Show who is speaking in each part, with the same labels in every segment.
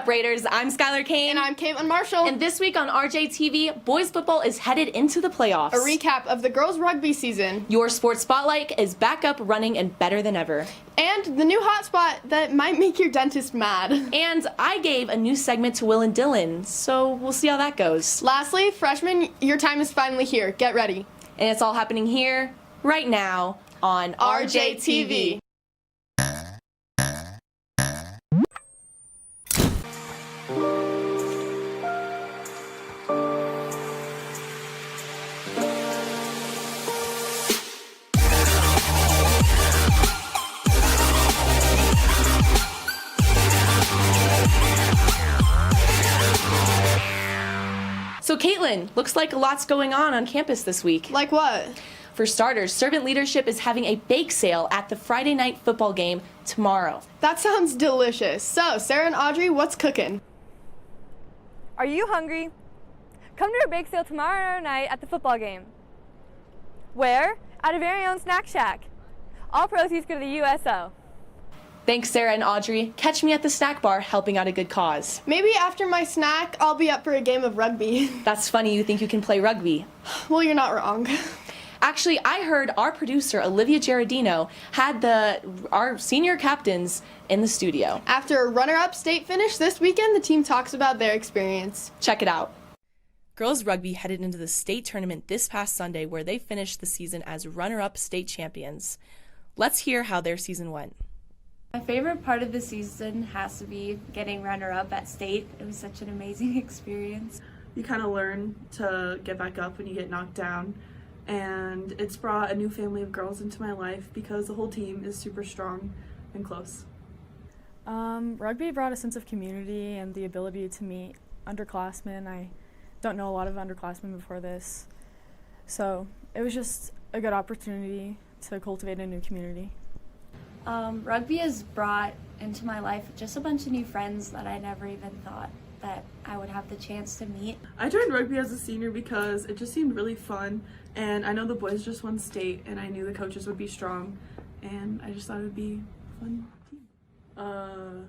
Speaker 1: up, Raiders? I'm Skylar Kane.
Speaker 2: And I'm Caitlin Marshall.
Speaker 1: And this week on RJTV, boys football is headed into the playoffs.
Speaker 2: A recap of the girls' rugby season.
Speaker 1: Your sports spotlight is back up, running, and better than ever.
Speaker 2: And the new hotspot that might make your dentist mad.
Speaker 1: And I gave a new segment to Will and Dylan, so we'll see how that goes.
Speaker 2: Lastly, freshmen, your time is finally here. Get ready.
Speaker 1: And it's all happening here, right now, on RJTV. So Caitlin, looks like a lot's going on campus this week.
Speaker 2: Like what?
Speaker 1: For starters, Servant Leadership is having a bake sale at the Friday night football game tomorrow.
Speaker 2: That sounds delicious. So, Sarah and Audrey, what's cooking?
Speaker 3: Are you hungry? Come to our bake sale tomorrow night at the football game. Where? At our very own snack shack. All proceeds go to the USO.
Speaker 1: Thanks, Sarah and Audrey. Catch me at the snack bar helping out a good cause.
Speaker 2: Maybe after my snack, I'll be up for a game of rugby.
Speaker 1: That's funny you think you can play rugby.
Speaker 2: Well, you're not wrong.
Speaker 1: Actually, I heard our producer, Olivia Gerardino, had our senior captains in the studio.
Speaker 2: After a runner-up state finish this weekend, the team talks about their experience.
Speaker 1: Check it out. Girls rugby headed into the state tournament this past Sunday where they finished the season as runner-up state champions. Let's hear how their season went.
Speaker 4: My favorite part of the season has to be getting runner-up at state. It was such an amazing experience.
Speaker 5: You kind of learn to get back up when you get knocked down, and it's brought a new family of girls into my life because the whole team is super strong and close.
Speaker 6: Rugby brought a sense of community and the ability to meet underclassmen. I don't know a lot of underclassmen before this, so it was just a good opportunity to cultivate a new community.
Speaker 4: Rugby has brought into my life just a bunch of new friends that I never even thought that I would have the chance to meet.
Speaker 5: I joined rugby as a senior because it just seemed really fun, and I know the boys just won state, and I knew the coaches would be strong, and I just thought it would be a fun team.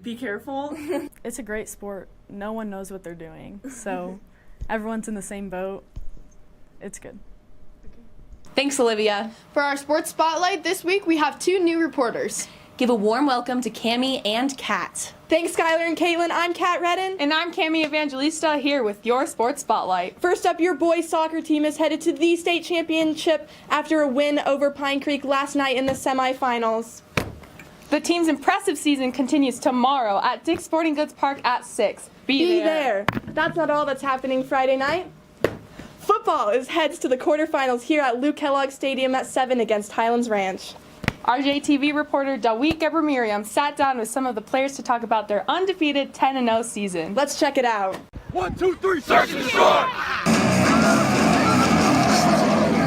Speaker 5: Be careful.
Speaker 6: It's a great sport. No one knows what they're doing, so everyone's in the same boat. It's good.
Speaker 1: Thanks, Olivia.
Speaker 2: For our sports spotlight this week, we have two new reporters.
Speaker 1: Give a warm welcome to Cammie and Kat.
Speaker 2: Thanks, Skylar and Caitlin. I'm Kat Redden.
Speaker 7: And I'm Cammie Evangelista here with your sports spotlight.
Speaker 2: First up, your boys soccer team is headed to the state championship after a win over Pine Creek last night in the semifinals.
Speaker 7: The team's impressive season continues tomorrow at Dick's Sporting Goods Park at 6. Be there.
Speaker 2: That's not all that's happening Friday night. Football heads to the quarterfinals here at Luke Kellogg Stadium at 7 against Highlands Ranch.
Speaker 7: RJTV reporter Dawit Gebremiriam sat down with some of the players to talk about their undefeated 10-0 season.
Speaker 2: Let's check it out.
Speaker 8: 1, 2, 3, search and destroy!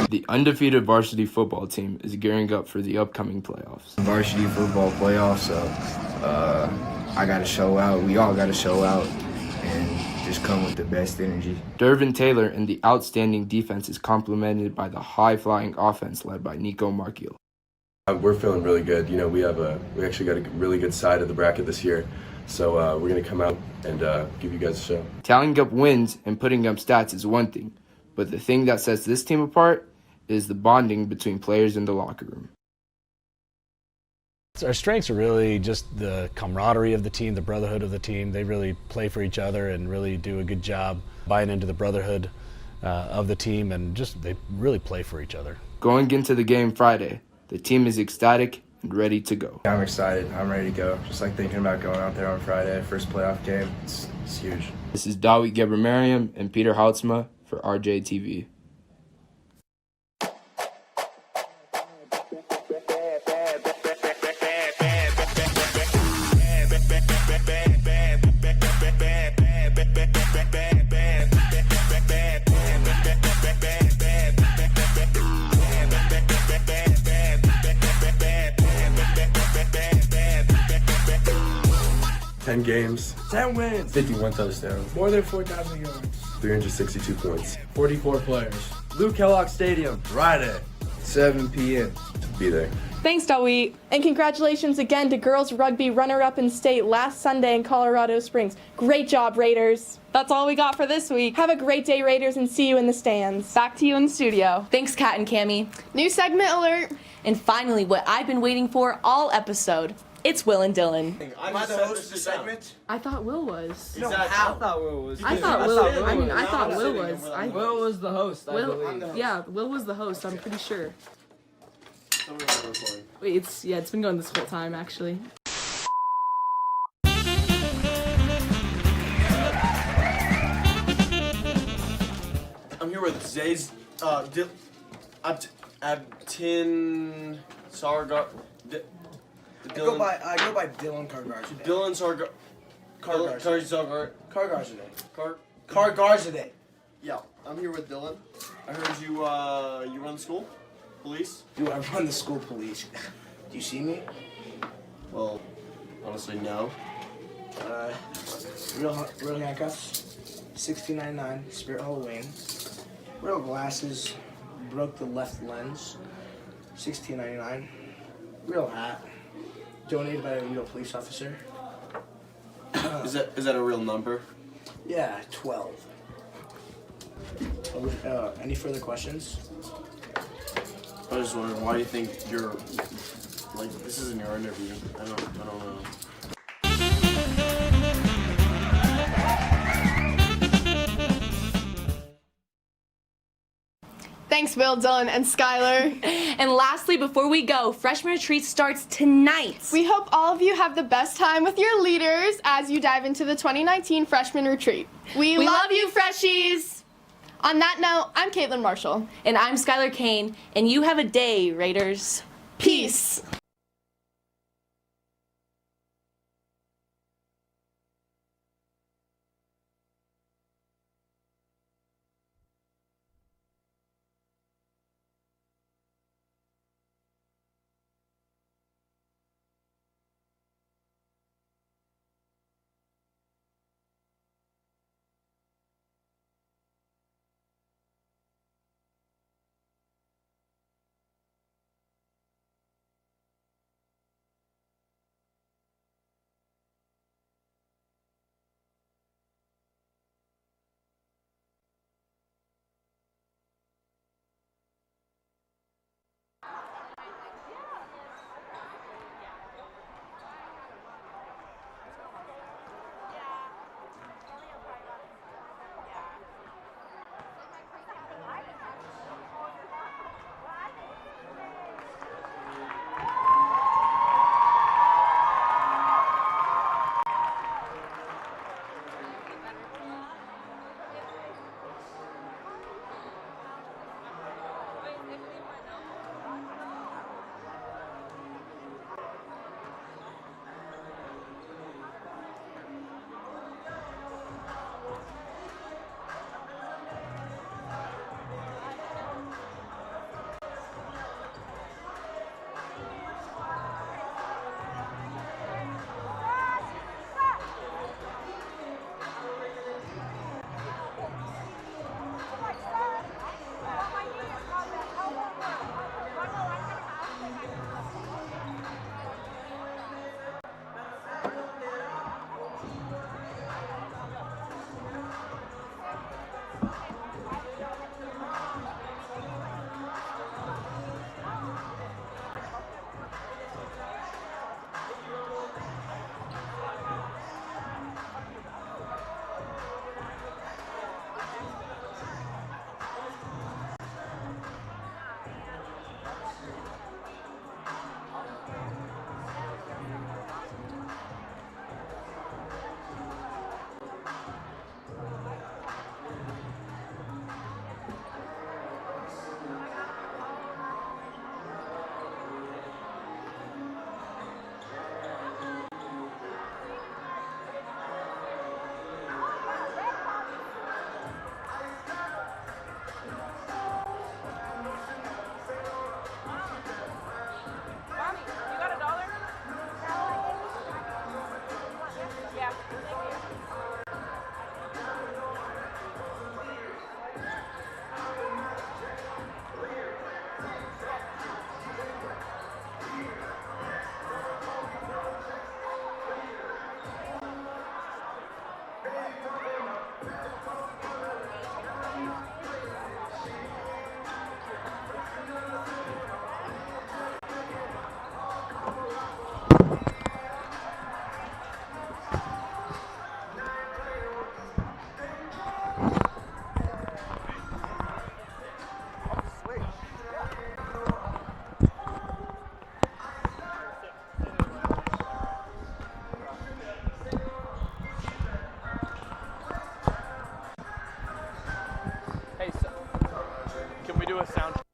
Speaker 9: The undefeated varsity football team is gearing up for the upcoming playoffs.
Speaker 10: Varsity football playoffs, so I got to show out. We all got to show out and just come with the best energy.
Speaker 9: Dervin Taylor and the outstanding defense is complemented by the high-flying offense led by Nico Markiel.
Speaker 11: We're feeling really good. You know, we actually got a really good side of the bracket this year, so we're going to come out and give you guys a show.
Speaker 9: Tallying up wins and putting up stats is one thing, but the thing that sets this team apart is the bonding between players in the locker room.
Speaker 12: Our strengths are really just the camaraderie of the team, the brotherhood of the team. They really play for each other and really do a good job buying into the brotherhood of the team, and just they really play for each other.
Speaker 9: Going into the game Friday, the team is ecstatic and ready to go.
Speaker 10: I'm excited. I'm ready to go. Just like thinking about going out there on Friday, first playoff game. It's huge.
Speaker 9: This is Dawit Gebremiriam and Peter Houtsma for RJTV.
Speaker 11: Games,
Speaker 8: 10 wins,
Speaker 11: 51 touchdowns,
Speaker 8: more than 4,000 yards,
Speaker 11: 362 points,
Speaker 8: 44 players.
Speaker 10: Luke Kellogg Stadium, Friday, 7 p.m.
Speaker 11: Be there.
Speaker 7: Thanks, Dawit.
Speaker 2: And congratulations again to girls rugby runner-up in state last Sunday in Colorado Springs. Great job, Raiders.
Speaker 7: That's all we got for this week.
Speaker 2: Have a great day, Raiders, and see you in the stands.
Speaker 7: Back to you in the studio.
Speaker 1: Thanks, Kat and Cammie.
Speaker 2: New segment alert.
Speaker 1: And finally, what I've been waiting for all episode. It's Will and Dylan.
Speaker 8: Am I the host of the segment?
Speaker 13: I thought Will was.
Speaker 8: Exactly.
Speaker 13: I thought Will was. I thought Will was.
Speaker 14: Will was the host, I believe.
Speaker 13: Yeah, Will was the host. I'm pretty sure. Wait, it's been going this whole time actually.
Speaker 15: I'm here with Zay's Abtin Sargar.
Speaker 14: I go by Dylan Cargarzadeh.
Speaker 15: Dylan Sargar.
Speaker 14: Cargarzadeh.
Speaker 15: Yeah, I'm here with Dylan. I heard you you run the school police.
Speaker 14: Do I run the school police? Do you see me?
Speaker 15: Well, honestly, no.
Speaker 14: Real handcuffs. $16.99. Spirit Halloween. Real glasses. Broke the left lens. $16.99. Real hat. Donated by a real police officer.
Speaker 15: Is that a real number?
Speaker 14: Yeah, 12. Any further questions?
Speaker 15: I was just wondering, why do you think you're like this isn't your interview? I don't know.
Speaker 2: Thanks, Will, Dylan, and Skylar.
Speaker 1: And lastly, before we go, Freshman Retreat starts tonight.
Speaker 2: We hope all of you have the best time with your leaders as you dive into the 2019 Freshman Retreat. We love you, Freshies! On that note, I'm Caitlin Marshall.
Speaker 1: And I'm Skylar Kane, and you have a day, Raiders.
Speaker 2: Peace!
Speaker 16: do a sound check.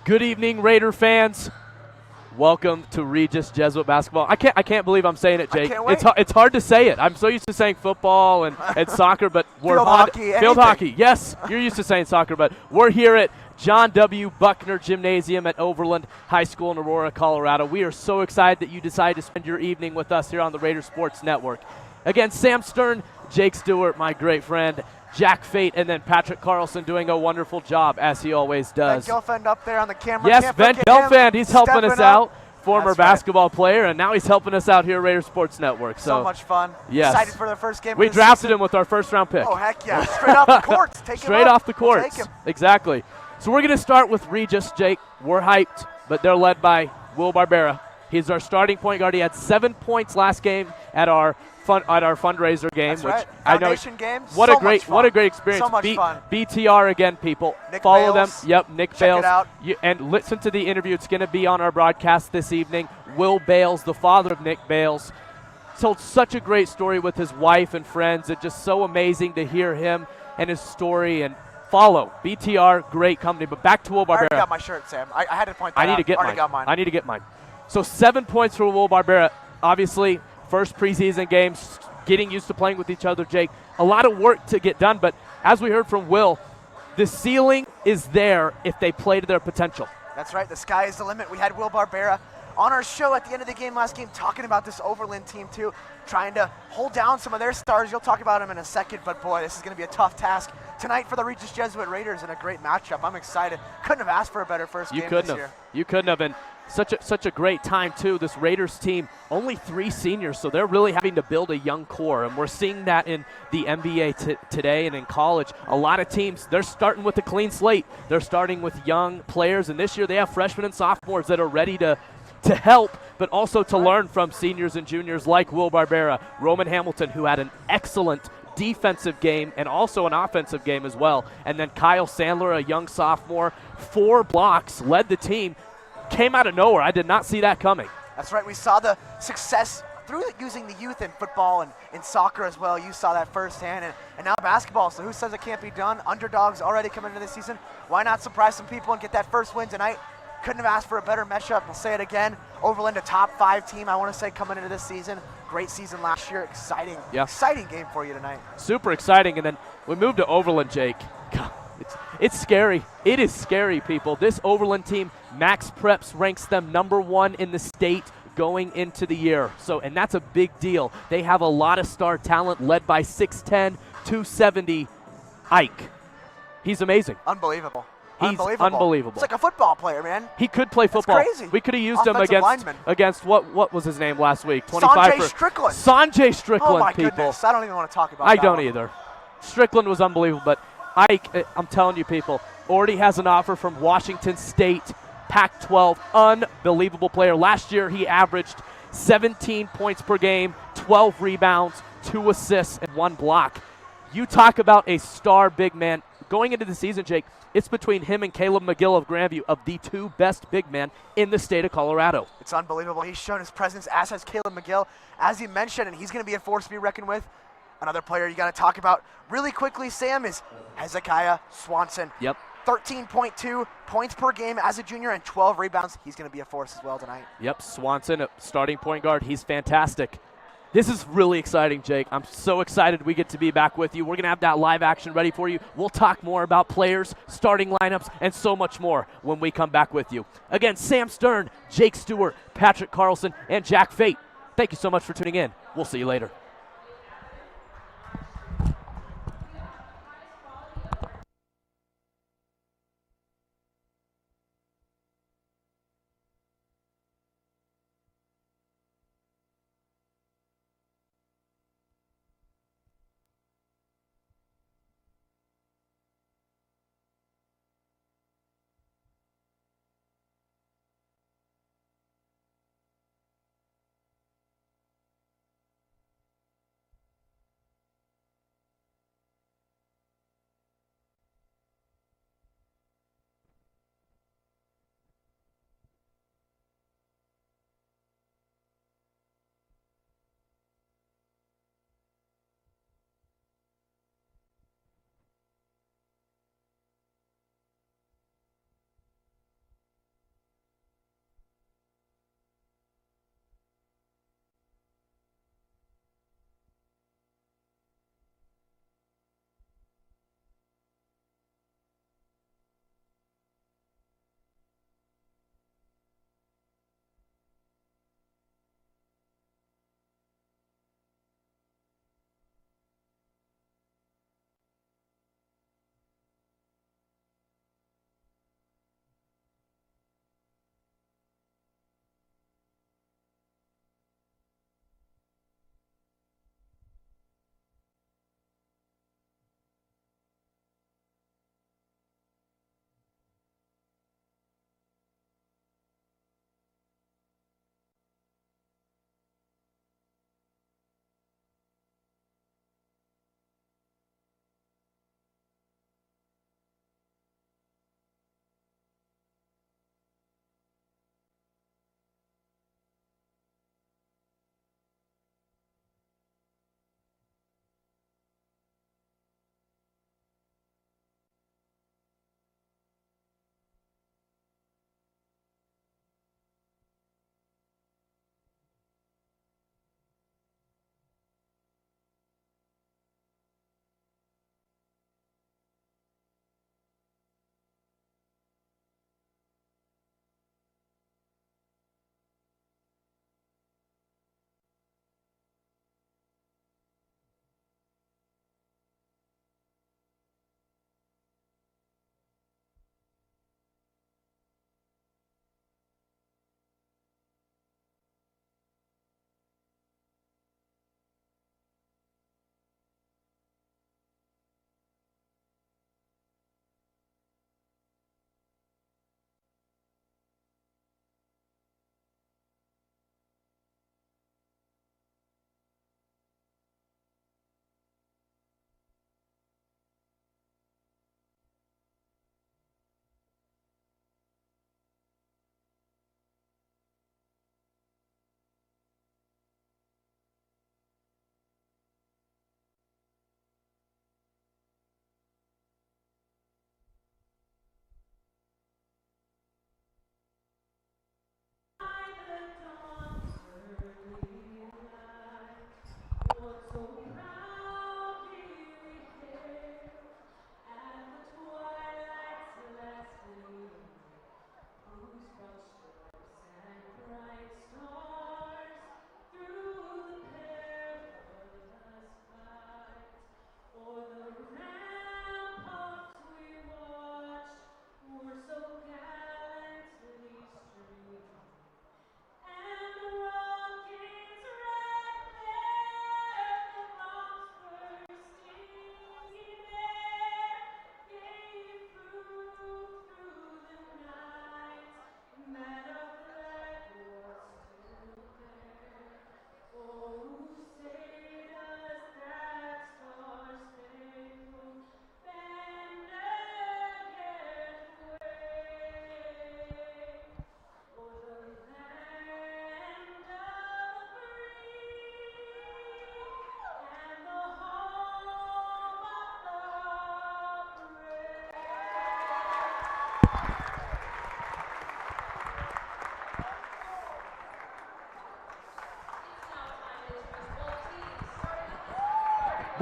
Speaker 16: Good evening, Raider fans. Welcome to Regis Jesuit basketball. I can't believe I'm saying it, Jake. It's hard to say it. I'm so used to saying football and soccer, but we're field hockey. Yes, you're used to saying soccer, but we're here at John W. Buckner Gymnasium at Overland High School in Aurora, Colorado. We are so excited that you decided to spend your evening with us here on the Raider Sports Network. Again, Sam Stern, Jake Stewart, my great friend, Jack Fate, and then Patrick Carlson doing a wonderful job, as he always does.
Speaker 17: Ben Gelfand up there on the camera.
Speaker 16: Yes, Ben Gelfand, he's helping us out. Former basketball player, and now he's helping us out here at Raider Sports Network.
Speaker 17: So much fun.
Speaker 16: Yes.
Speaker 17: Excited for the first game.
Speaker 16: We drafted him with our first-round pick.
Speaker 17: Oh, heck yeah. Straight off the courts. Take him
Speaker 16: Straight off the courts.
Speaker 17: We'll take him.
Speaker 16: Exactly. So we're going to start with Regis, Jake. We're hyped, but they're led by Will Barbera. He's our starting point guard. He had 7 points last game at our fundraiser game.
Speaker 17: That's right.
Speaker 16: I know.
Speaker 17: Games.
Speaker 16: What a great experience.
Speaker 17: So much fun.
Speaker 16: BTR again, people.
Speaker 17: Nick
Speaker 16: Follow
Speaker 17: Bales.
Speaker 16: them. Yep, Nick
Speaker 17: Check
Speaker 16: Bales.
Speaker 17: it out.
Speaker 16: And listen to the interview. It's going to be on our broadcast this evening. Will Bales, the father of Nick Bales, told such a great story with his wife and friends. It's just so amazing to hear him and his story. And follow BTR, great company. But back to Will Barbera.
Speaker 17: I already got my shirt, Sam. I had to point that out.
Speaker 16: I need to get mine. So 7 points for Will Barbera. Obviously, first preseason games, getting used to playing with each other, Jake. A lot of work to get done, but as we heard from Will, the ceiling is there if they play to their potential.
Speaker 17: That's right. The sky is the limit. We had Will Barbera on our show at the end of the game last game talking about this Overland team too, trying to hold down some of their stars. You'll talk about them in a second, but boy, this is going to be a tough task tonight for the Regis Jesuit Raiders and a great matchup. I'm excited. Couldn't have asked for a better first game this year.
Speaker 16: You couldn't have. And such a great time too. This Raiders team, only 3 seniors, so they're really having to build a young core, and we're seeing that in the NBA today and in college. A lot of teams, they're starting with a clean slate. They're starting with young players, and this year they have freshmen and sophomores that are ready to help, but also to learn from seniors and juniors like Will Barbera, Roman Hamilton, who had an excellent defensive game and also an offensive game as well. And then Kyle Sandler, a young sophomore, 4 blocks, led the team, came out of nowhere. I did not see that coming.
Speaker 17: That's right. We saw the success through using the youth in football and in soccer as well. You saw that firsthand, and now basketball. So who says it can't be done? Underdogs already coming into this season. Why not surprise some people and get that first win tonight? Couldn't have asked for a better matchup. I'll say it again. Overland, a top 5 team, I want to say, coming into this season. Great season last year. Exciting game for you tonight.
Speaker 16: Super exciting. And then we moved to Overland, Jake. God, it's scary. It is scary, people. This Overland team, Max Preps ranks them number 1 in the state going into the year. And that's a big deal. They have a lot of star talent led by 6'10", 270 Ike. He's amazing.
Speaker 17: Unbelievable.
Speaker 16: He's unbelievable.
Speaker 17: It's like a football player, man.
Speaker 16: He could play football.
Speaker 17: That's crazy.
Speaker 16: We could have used him against what was his name last week?
Speaker 17: 25 Sanjay Strickland.
Speaker 16: Sanjay Strickland,
Speaker 17: oh my
Speaker 16: people.
Speaker 17: Goodness. I don't even want to talk about
Speaker 16: that. I don't either. Strickland was unbelievable, but Ike, I'm telling you, people, already has an offer from Washington State, Pac-12, unbelievable player. Last year he averaged 17 points per game, 12 rebounds, 2 assists, and 1 block. You talk about a star big man. Going into the season, Jake, it's between him and Caleb McGill of Grandview of the 2 best big men in the state of Colorado.
Speaker 17: It's unbelievable. He's shown his presence, as has Caleb McGill, as you mentioned, and he's going to be a force to be reckoned with. Another player you got to talk about really quickly, Sam, is Hezekiah Swanson.
Speaker 16: Yep.
Speaker 17: 13.2 points per game as a junior and 12 rebounds. He's going to be a force as well tonight.
Speaker 16: Yep, Swanson, a starting point guard. He's fantastic. This is really exciting, Jake. I'm so excited we get to be back with you. We're going to have that live action ready for you. We'll talk more about players, starting lineups, and so much more when we come back with you. Again, Sam Stern, Jake Stewart, Patrick Carlson, and Jack Fate. Thank you so much for tuning in. We'll see you later.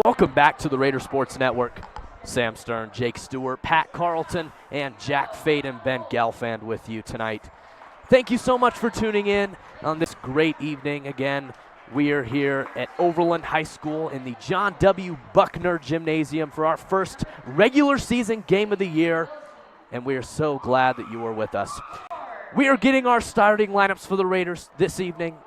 Speaker 16: Welcome back to the Raider Sports Network. Sam Stern, Jake Stewart, Pat Carlton, and Jack Faden, Ben Gelfand with you tonight. Thank you so much for tuning in on this great evening. Again, we are here at Overland High School in the John W. Buckner Gymnasium for our first regular season game of the year, and we are so glad that you are with us. We are getting our starting lineups for the Raiders this evening.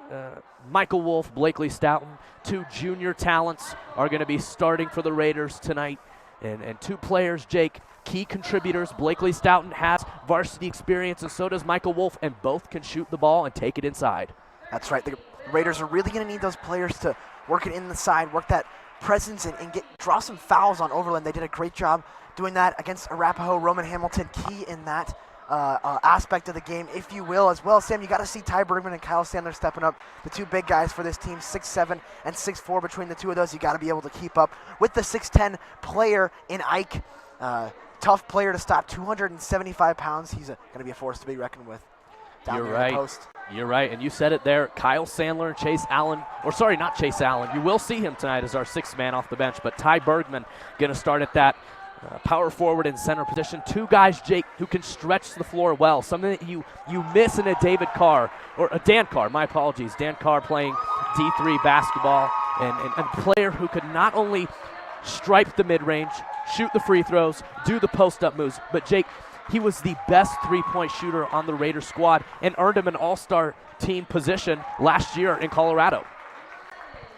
Speaker 16: Michael Wolf, Blakely Stoughton, two junior talents are going to be starting for the Raiders tonight. And two players, Jake, key contributors. Blakely Stoughton has varsity experience, and so does Michael Wolf, and both can shoot the ball and take it inside.
Speaker 17: That's right. The Raiders are really going to need those players to work it in the side, work that presence, and draw some fouls on Overland. They did a great job doing that against Arapahoe. Roman Hamilton, key in that aspect of the game, if you will, as well. Sam, you got to see Ty Bergman and Kyle Sandler stepping up, the two big guys for this team, 6'7" and 6'4". Between the two of those, you got to be able to keep up with the 6'10" player in Ike. Tough player to stop, 275 pounds. He's going to be a force to be reckoned with down there in the post.
Speaker 16: You're right, and you said it there. Kyle Sandler and Chase Allen, or sorry, not Chase Allen. You will see him tonight as our sixth man off the bench, but Ty Bergman going to start at that power forward and center position. Two guys, Jake, who can stretch the floor well, something that you miss in a David Carr, or a Dan Carr, my apologies. Dan Carr playing D3 basketball, and a player who could not only stripe the mid-range, shoot the free throws, do the post-up moves, but Jake, he was the best three-point shooter on the Raiders squad and earned him an all-star team position last year in Colorado.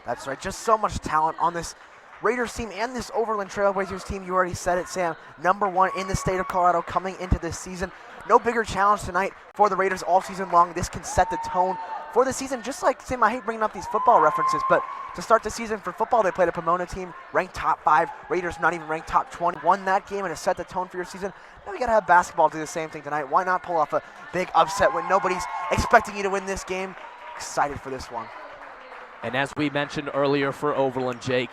Speaker 17: That's right, just so much talent on this Raiders team and this Overland Trailblazers team. You already said it, Sam. #1 in the state of Colorado coming into this season. No bigger challenge tonight for the Raiders all season long. This can set the tone for the season. Just like, Sam, I hate bringing up these football references, but to start the season for football, they played a Pomona team ranked top 5. Raiders not even ranked top 20. Won that game and has set the tone for your season. Now we got to have basketball do the same thing tonight. Why not pull off a big upset when nobody's expecting you to win this game? Excited for this one.
Speaker 16: And as we mentioned earlier for Overland, Jake,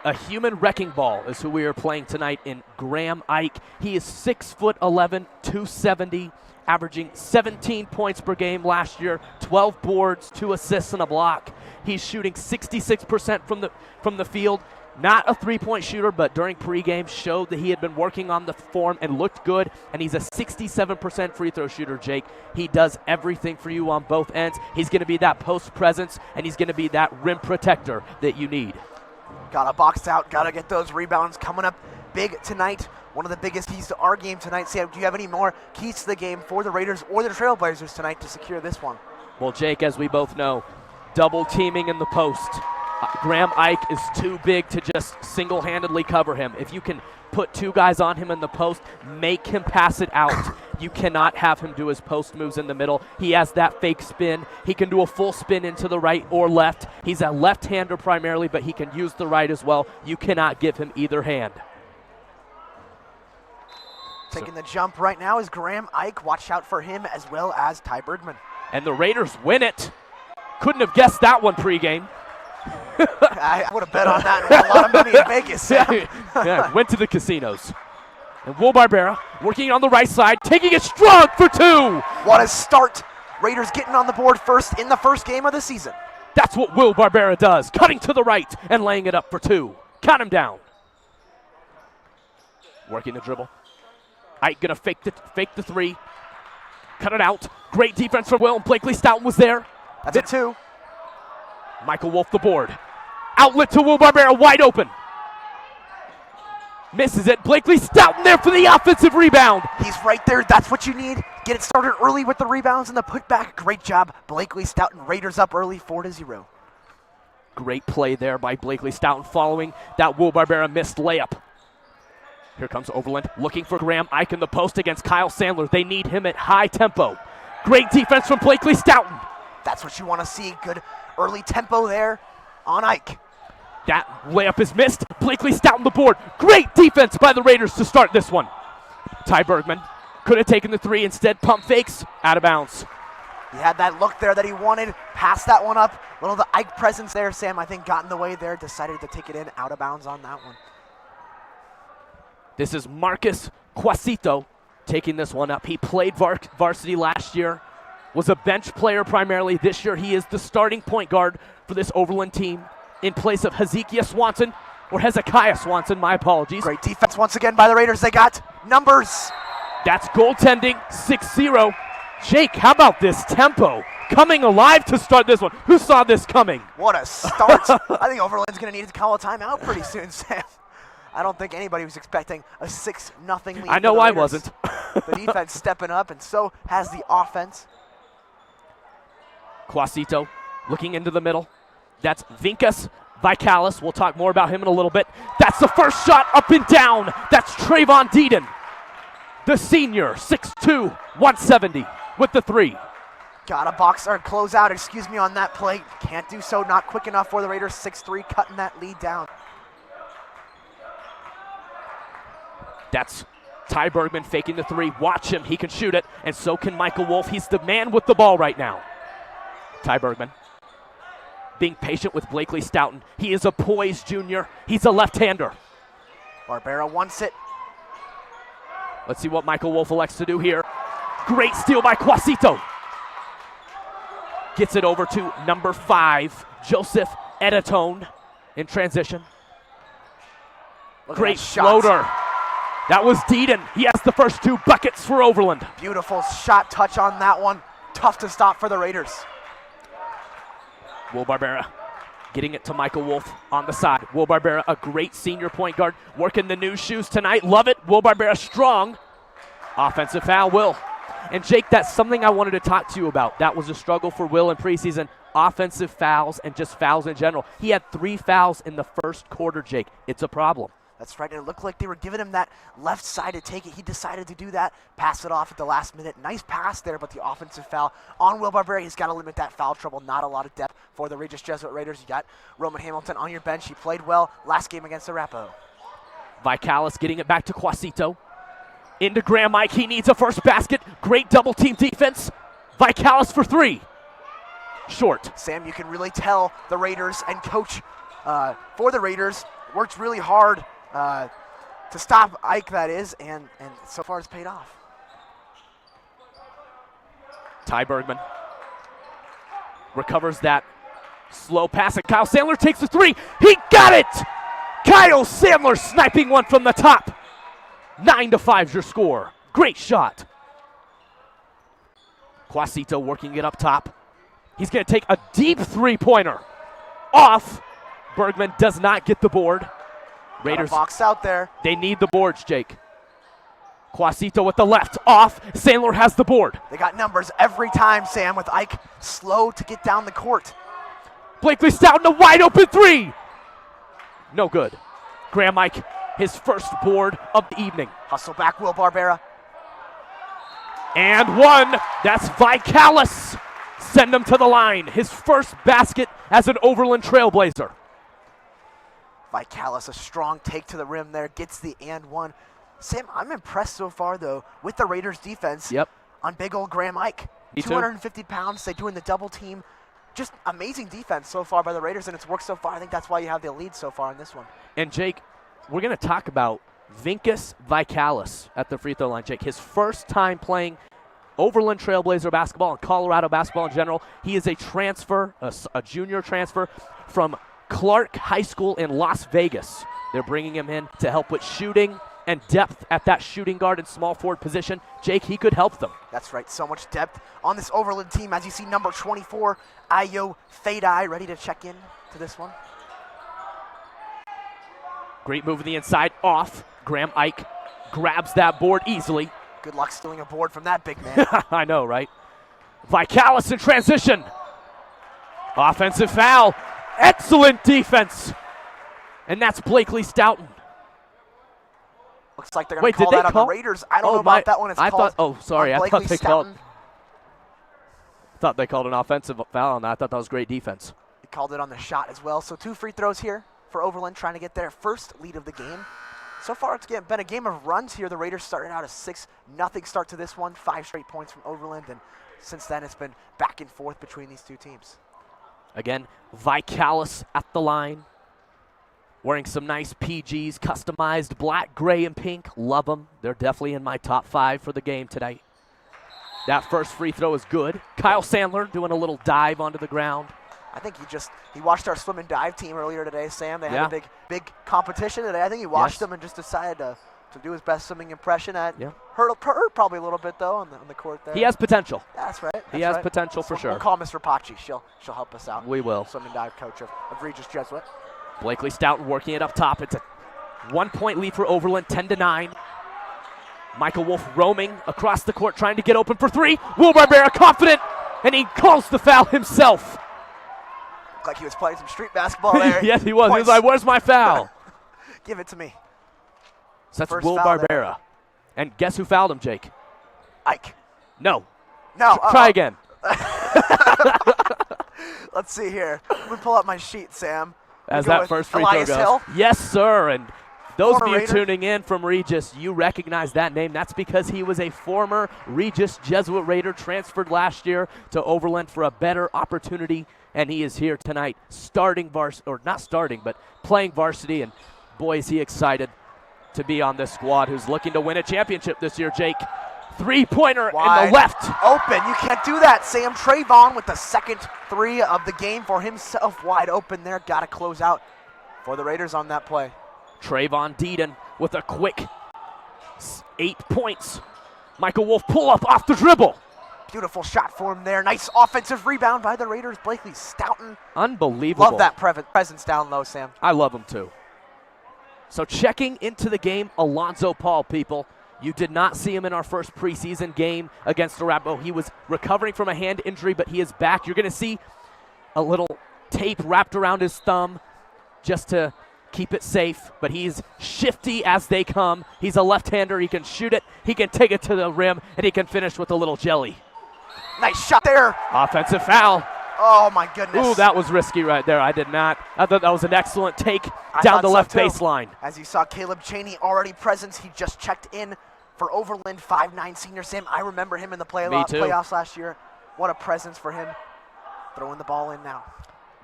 Speaker 16: a human wrecking ball is who we are playing tonight in Graham Ike. He is 6'11", 270, averaging 17 points per game last year, 12 boards, 2 assists, and a block. He's shooting 66% from the field. Not a three-point shooter, but during pregame showed that he had been working on the form and looked good, and he's a 67% free throw shooter, Jake. He does everything for you on both ends. He's going to be that post presence, and he's going to be that rim protector that you need.
Speaker 17: Got to box out, got to get those rebounds coming up big tonight. One of the biggest keys to our game tonight. Sam, do you have any more keys to the game for the Raiders or the Trailblazers tonight to secure this one?
Speaker 16: Well, Jake, as we both know, double teaming in the post. Graham Ike is too big to just single-handedly cover him. If you can put two guys on him in the post, make him pass it out. You cannot have him do his post moves in the middle. He has that fake spin. He can do a full spin into the right or left. He's a left-hander primarily, but he can use the right as well. You cannot give him either hand.
Speaker 17: Taking the jump right now is Graham Ike. Watch out for him as well as Ty Bergman.
Speaker 16: And the Raiders win it. Couldn't have guessed that one pregame.
Speaker 17: I would have bet on that and won a lot of money in Vegas.
Speaker 16: Yeah, went to the casinos. And Will Barbera working on the right side, taking it strong for 2.
Speaker 17: What a start. Raiders getting on the board first in the first game of the season.
Speaker 16: That's what Will Barbera does, cutting to the right and laying it up for 2. Count him down. Working the dribble. Ike gonna fake the 3. Cut it out. Great defense from Will. Blakely Stoughton was there.
Speaker 17: That's a 2.
Speaker 16: Michael Wolf the board. Outlet to Will Barbera, wide open. Misses it. Blakely Stoughton there for the offensive rebound.
Speaker 17: He's right there. That's what you need. Get it started early with the rebounds and the putback. Great job. Blakely Stoughton. Raiders up early, 4-0.
Speaker 16: Great play there by Blakely Stoughton following that Will Barbera missed layup. Here comes Overland looking for Graham Ike in the post against Kyle Sandler. They need him at high tempo. Great defense from Blakely Stoughton.
Speaker 17: That's what you want to see. Good early tempo there on Ike.
Speaker 16: That layup is missed. Blakely Stoughton the board. Great defense by the Raiders to start this one. Ty Bergman could have taken the 3, instead pump fakes, out of bounds.
Speaker 17: He had that look there that he wanted, passed that one up. Little of the Ike presence there, Sam, I think got in the way there, decided to take it in, out of bounds on that one.
Speaker 16: This is Marcus Quasito taking this one up. He played varsity last year, was a bench player primarily. This year he is the starting point guard for this Overland team in place of Hezekiah Swanson. or Hezekiah Swanson, my apologies.
Speaker 17: Great defense once again by the Raiders. They got numbers.
Speaker 16: That's goaltending, 6-0. Jake, how about this tempo? Coming alive to start this one. Who saw this coming?
Speaker 17: What a start. I think Overland's going to need to call a timeout pretty soon, Sam. I don't think anybody was expecting a 6-0 lead.
Speaker 16: I know I wasn't.
Speaker 17: The defense stepping up, and so has the offense.
Speaker 16: Quasito looking into the middle. That's Vinkas Vikalis. We'll talk more about him in a little bit. That's the first shot up and down. That's Trayvon Deedon, the senior, 6'2", 170 with the 3.
Speaker 17: Got a box or close out, excuse me, on that play. Can't do so, not quick enough for the Raiders. 6-3, cutting that lead down.
Speaker 16: That's Ty Bergman faking the 3. Watch him, he can shoot it, and so can Michael Wolf. He's the man with the ball right now. Ty Bergman being patient with Blakely Stoughton. He is a poised junior. He's a left-hander.
Speaker 17: Barbera wants it.
Speaker 16: Let's see what Michael Wolf elects to do here. Great steal by Quasito. Gets it over to number 5, Joseph Editone in transition. Great floater. That was Deedon. He has the first 2 buckets for Overland.
Speaker 17: Beautiful shot touch on that one. Tough to stop for the Raiders.
Speaker 16: Will Barbera getting it to Michael Wolf on the side. Will Barbera, a great senior point guard, working the new shoes tonight. Love it. Will Barbera strong. Offensive foul, Will. And Jake, that's something I wanted to talk to you about. That was a struggle for Will in preseason. Offensive fouls and just fouls in general. He had 3 fouls in the first quarter, Jake. It's a problem.
Speaker 17: That's right, and it looked like they were giving him that left side to take it. He decided to do that, pass it off at the last minute. Nice pass there, but the offensive foul on Will Barbera. He's got to limit that foul trouble. Not a lot of depth for the Regis Jesuit Raiders. You got Roman Hamilton on your bench. He played well last game against Arapahoe.
Speaker 16: Vikalis getting it back to Quasito. Into Graham Mike. He needs a first basket. Great double team defense. Vikalis for 3. Short.
Speaker 17: Sam, you can really tell the Raiders and coach for the Raiders worked really hard to stop Ike, that is, and so far it's paid off.
Speaker 16: Ty Bergman recovers that slow pass, and Kyle Sandler takes the 3. He got it! Kyle Sandler sniping one from the top. 9-5 is your score. Great shot. Quasito working it up top. He's going to take a deep 3-pointer. Off. Bergman does not get the board.
Speaker 17: Raiders box out there.
Speaker 16: They need the boards, Jake. Quasito with the left. Off. Sandler has the board.
Speaker 17: They got numbers every time, Sam, with Ike slow to get down the court.
Speaker 16: Blakely Stoughton, a wide open 3. No good. Graham Ike, his first board of the evening.
Speaker 17: Hustle back, Will Barbera.
Speaker 16: And 1. That's Vikalis. Send him to the line. His first basket as an Overland Trailblazer.
Speaker 17: Vikalis, a strong take to the rim there, gets the and 1. Sam, I'm impressed so far, though, with the Raiders' defense on big old Graham Ike. 250 pounds, they doing the double team. Just amazing defense so far by the Raiders, and it's worked so far. I think that's why you have the lead so far in this one.
Speaker 16: And, Jake, we're going to talk about Vinkas Vikalis at the free throw line, Jake. His first time playing Overland Trailblazer basketball and Colorado basketball in general. He is a transfer, a junior transfer from Clark High School in Las Vegas. They're bringing him in to help with shooting and depth at that shooting guard and small forward position. Jake, he could help them.
Speaker 17: That's right, so much depth on this Overland team. As you see, number 24, Ayo Fadai, ready to check in to this one.
Speaker 16: Great move in the inside, off. Graham Ike grabs that board easily.
Speaker 17: Good luck stealing a board from that big man.
Speaker 16: I know, right? Vikalis in transition. Offensive foul. Excellent defense. And that's Blakely Stoughton.
Speaker 17: Looks like they're going to call that on the Raiders. I don't know about that one. It's called
Speaker 16: sorry. I thought they called an offensive foul on that. I thought that was great defense.
Speaker 17: They called it on the shot as well. So 2 free throws here for Overland, trying to get their first lead of the game. So far, it's been a game of runs here. The Raiders started out a 6-0 start to this one. 5 straight points from Overland, and since then it's been back and forth between these two teams.
Speaker 16: Again, Vikalis at the line. Wearing some nice PGs, customized black, gray, and pink. Love them. They're definitely in my top 5 for the game tonight. That first free throw is good. Kyle Sandler doing a little dive onto the ground.
Speaker 17: I think he watched our swim and dive team earlier today, Sam. They had a big competition today. I think he watched them and just decided to do his best swimming impression. Hurt probably a little bit, though, on the court there.
Speaker 16: He has potential.
Speaker 17: Yeah, that's right.
Speaker 16: He has potential for sure.
Speaker 17: We'll call Miss Rapace. She'll help us out.
Speaker 16: We will.
Speaker 17: Swim and dive coach of Regis Jesuit.
Speaker 16: Blakely Stoughton working it up top. It's a 1-point lead for Overland, 10-9. Michael Wolf roaming across the court, trying to get open for three. Will Barbera confident, and he calls the foul himself.
Speaker 17: Looked like he was playing some street basketball there.
Speaker 16: Yes, he was. He was like, where's my foul?
Speaker 17: Give it to me.
Speaker 16: So that's Will Barbera. And guess who fouled him, Jake?
Speaker 17: Ike.
Speaker 16: No.
Speaker 17: No.
Speaker 16: Try again.
Speaker 17: Let's see here. Let me pull up my sheet, Sam.
Speaker 16: As that first free throw goes.
Speaker 17: Hill.
Speaker 16: Yes, sir. And those of you
Speaker 17: Raider.
Speaker 16: tuning in from Regis, you recognize that name. That's because he was a former Regis Jesuit Raider, transferred last year to Overland for a better opportunity, and he is here tonight starting varsity, or not starting, but playing varsity, and boy, is he excited to be on this squad who's looking to win a championship this year, Jake. Three-pointer in the left.
Speaker 17: Open. You can't do that, Sam. Trayvon with the second three of the game for himself. Wide open there. Got to close out for the Raiders on that play.
Speaker 16: Trayvon Deedon with a quick 8 points. Michael Wolf pull up off the dribble.
Speaker 17: Beautiful shot for him there. Nice offensive rebound by the Raiders. Blakely Stoughton.
Speaker 16: Unbelievable.
Speaker 17: Love that presence down low, Sam.
Speaker 16: I love him too. So checking into the game, Alonzo Paul, people. You did not see him in our first preseason game against Arapahoe. He was recovering from a hand injury, but he is back. You're going to see a little tape wrapped around his thumb just to keep it safe, but he's shifty as they come. He's a left-hander. He can shoot it. He can take it to the rim, and he can finish with a little jelly.
Speaker 17: Nice shot there.
Speaker 16: Offensive foul.
Speaker 17: Oh, my goodness.
Speaker 16: Ooh, that was risky right there. I thought that was an excellent take down the left baseline.
Speaker 17: As you saw, Caleb Cheney already present. He just checked in for Overland, 5'9" senior. Sam, I remember him in the playoffs last year. What a presence for him. Throwing the ball in now.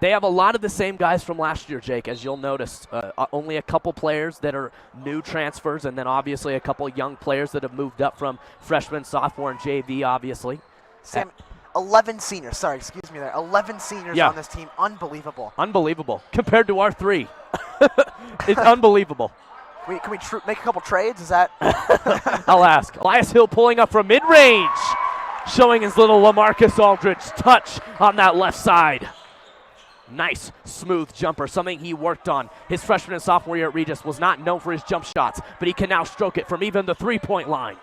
Speaker 16: They have a lot of the same guys from last year, Jake, as you'll notice. Only a couple players that are new transfers, and then obviously a couple young players that have moved up from freshman, sophomore, and JV, obviously.
Speaker 17: Sam, 11 seniors. Sorry, excuse me there. 11 seniors on this team. Unbelievable.
Speaker 16: Unbelievable. Compared to our 3. It's unbelievable.
Speaker 17: Can we make a couple trades? Is that?
Speaker 16: I'll ask. Elias Hill pulling up from mid-range, showing his little LaMarcus Aldridge touch on that left side. Nice, smooth jumper, something he worked on. His freshman and sophomore year at Regis was not known for his jump shots, but he can now stroke it from even the three-point line.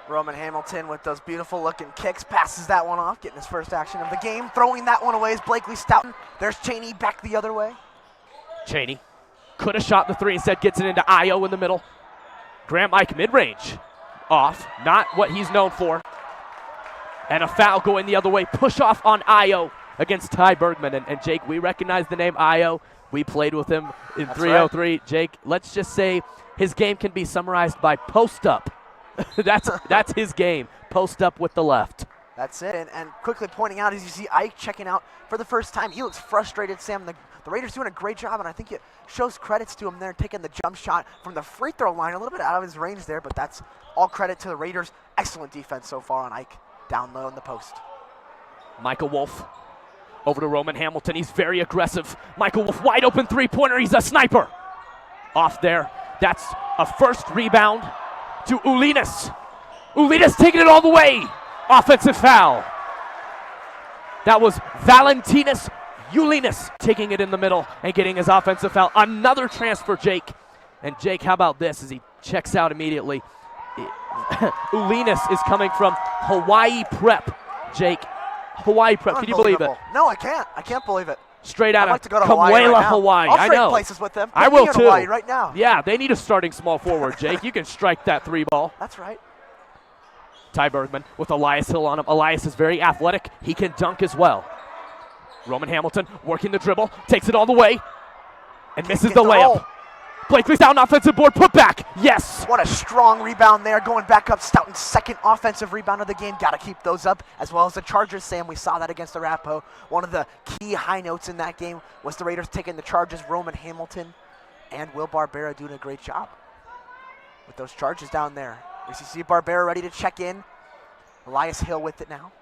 Speaker 17: Roman Hamilton with those beautiful-looking kicks, passes that one off, getting his first action of the game. Throwing that one away is Blakely Stoughton. There's Cheney back the other way.
Speaker 16: Cheney could have shot the three, instead gets it into Io in the middle. Graham Ike mid-range, off, not what he's known for. And a foul going the other way, push off on Io against Ty Bergman. And Jake, we recognize the name Io. We played with him in 303. Right. Jake, let's just say his game can be summarized by post-up. That's his game, post-up with the left.
Speaker 17: That's it, and quickly pointing out as you see Ike checking out for the first time. He looks frustrated, Sam. The Raiders doing a great job, and I think it shows credits to him there, taking the jump shot from the free throw line, a little bit out of his range there, but that's all credit to the Raiders. Excellent defense so far on Ike, down low in the post.
Speaker 16: Michael Wolf over to Roman Hamilton. He's very aggressive. Michael Wolf, wide open three-pointer. He's a sniper. Off there. That's a first rebound to Ulinas. Ulinas taking it all the way. Offensive foul. That was Valentinus Ulinas taking it in the middle and getting his offensive foul. Another transfer, Jake. And Jake, how about this as he checks out immediately? Ulinas is coming from Hawaii Prep, Jake. Hawaii Prep. Can you believe it?
Speaker 17: No, I can't. I can't believe it.
Speaker 16: Straight out
Speaker 17: I'd like
Speaker 16: of
Speaker 17: to go to Hawaii right now.
Speaker 16: Hawaii.
Speaker 17: I'll
Speaker 16: I
Speaker 17: trade
Speaker 16: know.
Speaker 17: places with them.
Speaker 16: I will too.
Speaker 17: Hawaii right now.
Speaker 16: Yeah, they need a starting small forward, Jake. You can strike that three ball.
Speaker 17: That's right.
Speaker 16: Ty Bergman with Elias Hill on him. Elias is very athletic. He can dunk as well. Roman Hamilton working the dribble, takes it all the way, and misses the layup. Blakely's down, offensive board, put back. Yes.
Speaker 17: What a strong rebound there, going back up. Stoughton's second offensive rebound of the game. Got to keep those up, as well as the Chargers, Sam. We saw that against Arapahoe. One of the key high notes in that game was the Raiders taking the charges. Roman Hamilton and Will Barbera doing a great job with those charges down there. We see Barbera ready to check in. Elias Hill with it now.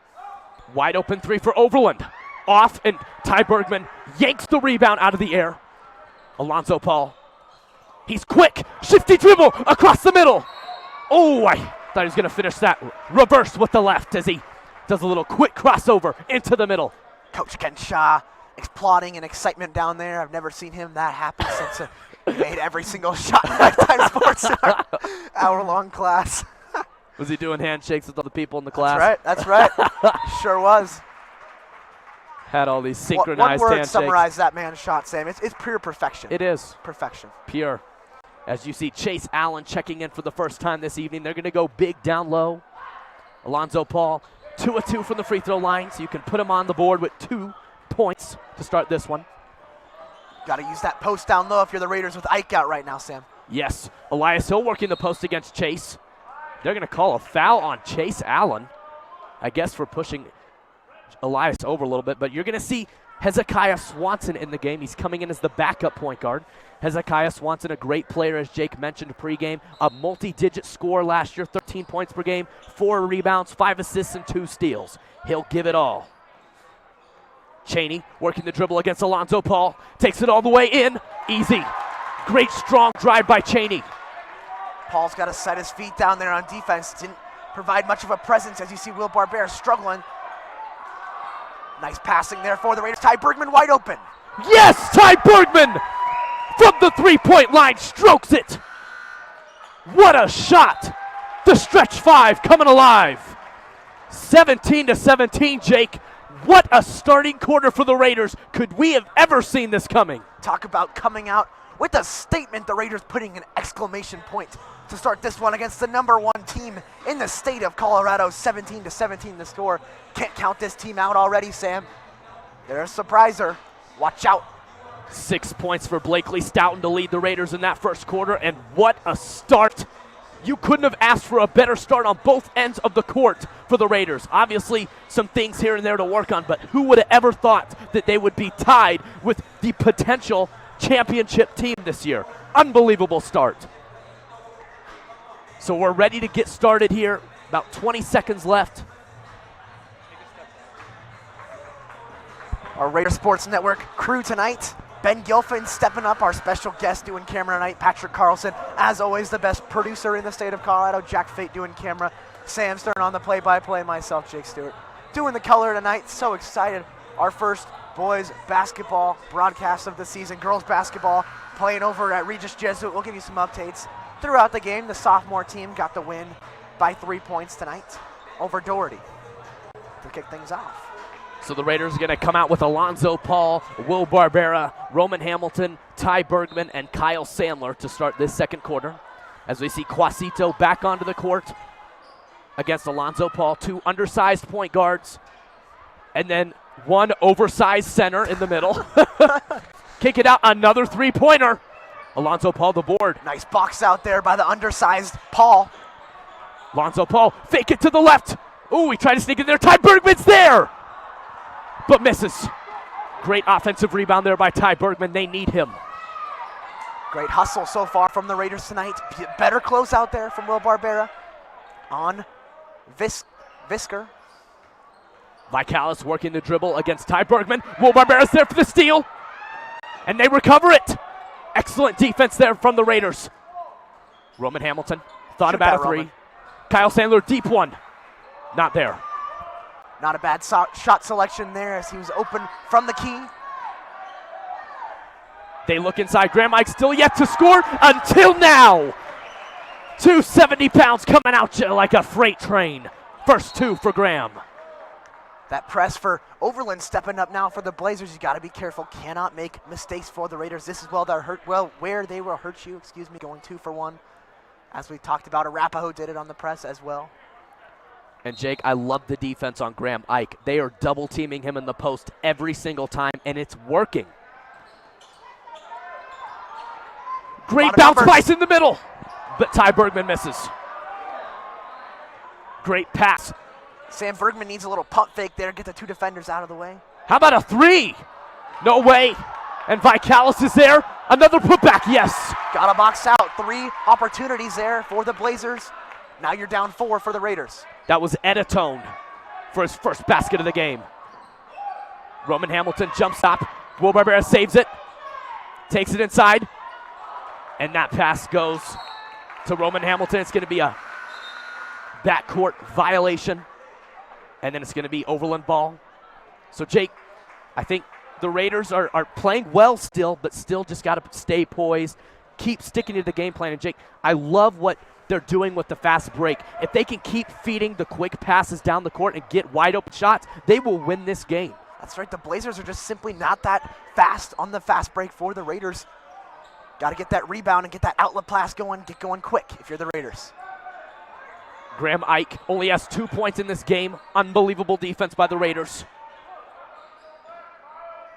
Speaker 16: Wide open three for Overland. off, and Ty Bergman yanks the rebound out of the air. Alonzo Paul. He's quick. Shifty dribble across the middle. Oh, I thought he was going to finish that. Reverse with the left as he does a little quick crossover into the middle.
Speaker 17: Coach Ken Shaw applauding in excitement down there. I've never seen him that happy since he made every single shot in Lifetime Sports hour-long class.
Speaker 16: Was he doing handshakes with all the people in the class?
Speaker 17: That's right. Sure was.
Speaker 16: Had all these synchronized
Speaker 17: one word
Speaker 16: handshakes.
Speaker 17: Summarize that man's shot, Sam. It's pure perfection.
Speaker 16: It is.
Speaker 17: Perfection.
Speaker 16: Pure. As you see Chase Allen checking in for the first time this evening. They're going to go big down low. Alonzo Paul, 2 of 2 from the free throw line, so you can put him on the board with 2 points to start this one.
Speaker 17: Got to use that post down low if you're the Raiders with Ike out right now, Sam.
Speaker 16: Yes. Elias Hill working the post against Chase. They're going to call a foul on Chase Allen, I guess, for pushing Elias over a little bit, but you're going to see Hezekiah Swanson in the game. He's coming in as the backup point guard. Hezekiah Swanson, a great player, as Jake mentioned pregame, a multi-digit scorer last year, 13 points per game, 4 rebounds, 5 assists, and 2 steals. He'll give it all. Chaney working the dribble against Alonzo Paul, takes it all the way in, easy. Great strong drive by Chaney.
Speaker 17: Paul's got to set his feet down there on defense. Didn't provide much of a presence as you see Will Barbera struggling. Nice passing there for the Raiders. Ty Bergman wide open.
Speaker 16: Yes, Ty Bergman from the three-point line strokes it. What a shot. The stretch 5 coming alive. 17-17, Jake. What a starting quarter for the Raiders. Could we have ever seen this coming?
Speaker 17: Talk about coming out with a statement. The Raiders putting an exclamation point to start this one against the #1 team in the state of Colorado. 17-17 the score. Can't count this team out already, Sam. They're a surpriser. Watch out.
Speaker 16: 6 points for Blakely Stoughton to lead the Raiders in that first quarter, and what a start. You couldn't have asked for a better start on both ends of the court for the Raiders. Obviously, some things here and there to work on, but who would have ever thought that they would be tied with the potential championship team this year? Unbelievable start. So we're ready to get started here. About 20 seconds left.
Speaker 17: Our Raider Sports Network crew tonight. Ben Gilfin stepping up, our special guest doing camera tonight. Patrick Carlson, as always, the best producer in the state of Colorado. Jack Fate doing camera. Sam Stern on the play-by-play. Myself, Jake Stewart, doing the color tonight. So excited. Our first boys basketball broadcast of the season. Girls basketball playing over at Regis Jesuit. We'll give you some updates throughout the game. The sophomore team got the win by 3 points tonight over Doherty to kick things off.
Speaker 16: So the Raiders are going to come out with Alonzo Paul, Will Barbera, Roman Hamilton, Ty Bergman, and Kyle Sandler to start this second quarter. As we see Quasito back onto the court against Alonzo Paul, 2 undersized point guards, and then 1 oversized center in the middle. Kick it out, another three-pointer. Alonzo Paul the board.
Speaker 17: Nice box out there by the undersized Paul.
Speaker 16: Alonzo Paul, fake it to the left. Ooh, he tried to sneak in there. Ty Bergman's there, but misses. Great offensive rebound there by Ty Bergman. They need him.
Speaker 17: Great hustle so far from the Raiders tonight. Better close out there from Will Barbera on Visker.
Speaker 16: Vicalis working the dribble against Ty Bergman. Will Barbera's there for the steal, and they recover it. Excellent defense there from the Raiders. Roman Hamilton thought about a 3.
Speaker 17: Roman.
Speaker 16: Kyle Sandler, deep one. Not there.
Speaker 17: Not a bad shot selection there as he was open from the key.
Speaker 16: They look inside. Graham Ike still yet to score until now. 270 pounds coming out like a freight train. First 2 for Graham.
Speaker 17: That press for Overland stepping up now for the Blazers. You got to be careful. Cannot make mistakes for the Raiders. This is where they will hurt you. Going 2 for 1. As we talked about, Arapaho did it on the press as well.
Speaker 16: And Jake, I love the defense on Graham Ike. They are double teaming him in the post every single time, and it's working. Great bounce twice in the middle, but Ty Bergman misses. Great pass.
Speaker 17: Sam Bergman needs a little pump fake there, get the 2 defenders out of the way.
Speaker 16: How about a 3? No way. And Vicalis is there. Another putback, yes.
Speaker 17: Got to box out. 3 opportunities there for the Blazers. Now you're down 4 for the Raiders.
Speaker 16: That was Editone for his first basket of the game. Roman Hamilton jump stop. Will Barbera saves it. Takes it inside. And that pass goes to Roman Hamilton. It's going to be a backcourt violation. And then it's going to be Overland ball. So, Jake, I think the Raiders are playing well still, but still just got to stay poised, keep sticking to the game plan. And, Jake, I love what they're doing with the fast break. If they can keep feeding the quick passes down the court and get wide open shots, they will win this game.
Speaker 17: That's right. The Blazers are just simply not that fast on the fast break for the Raiders. Got to get that rebound and get that outlet pass going, get going quick if you're the Raiders.
Speaker 16: Graham Ike only has 2 points in this game. Unbelievable defense by the Raiders.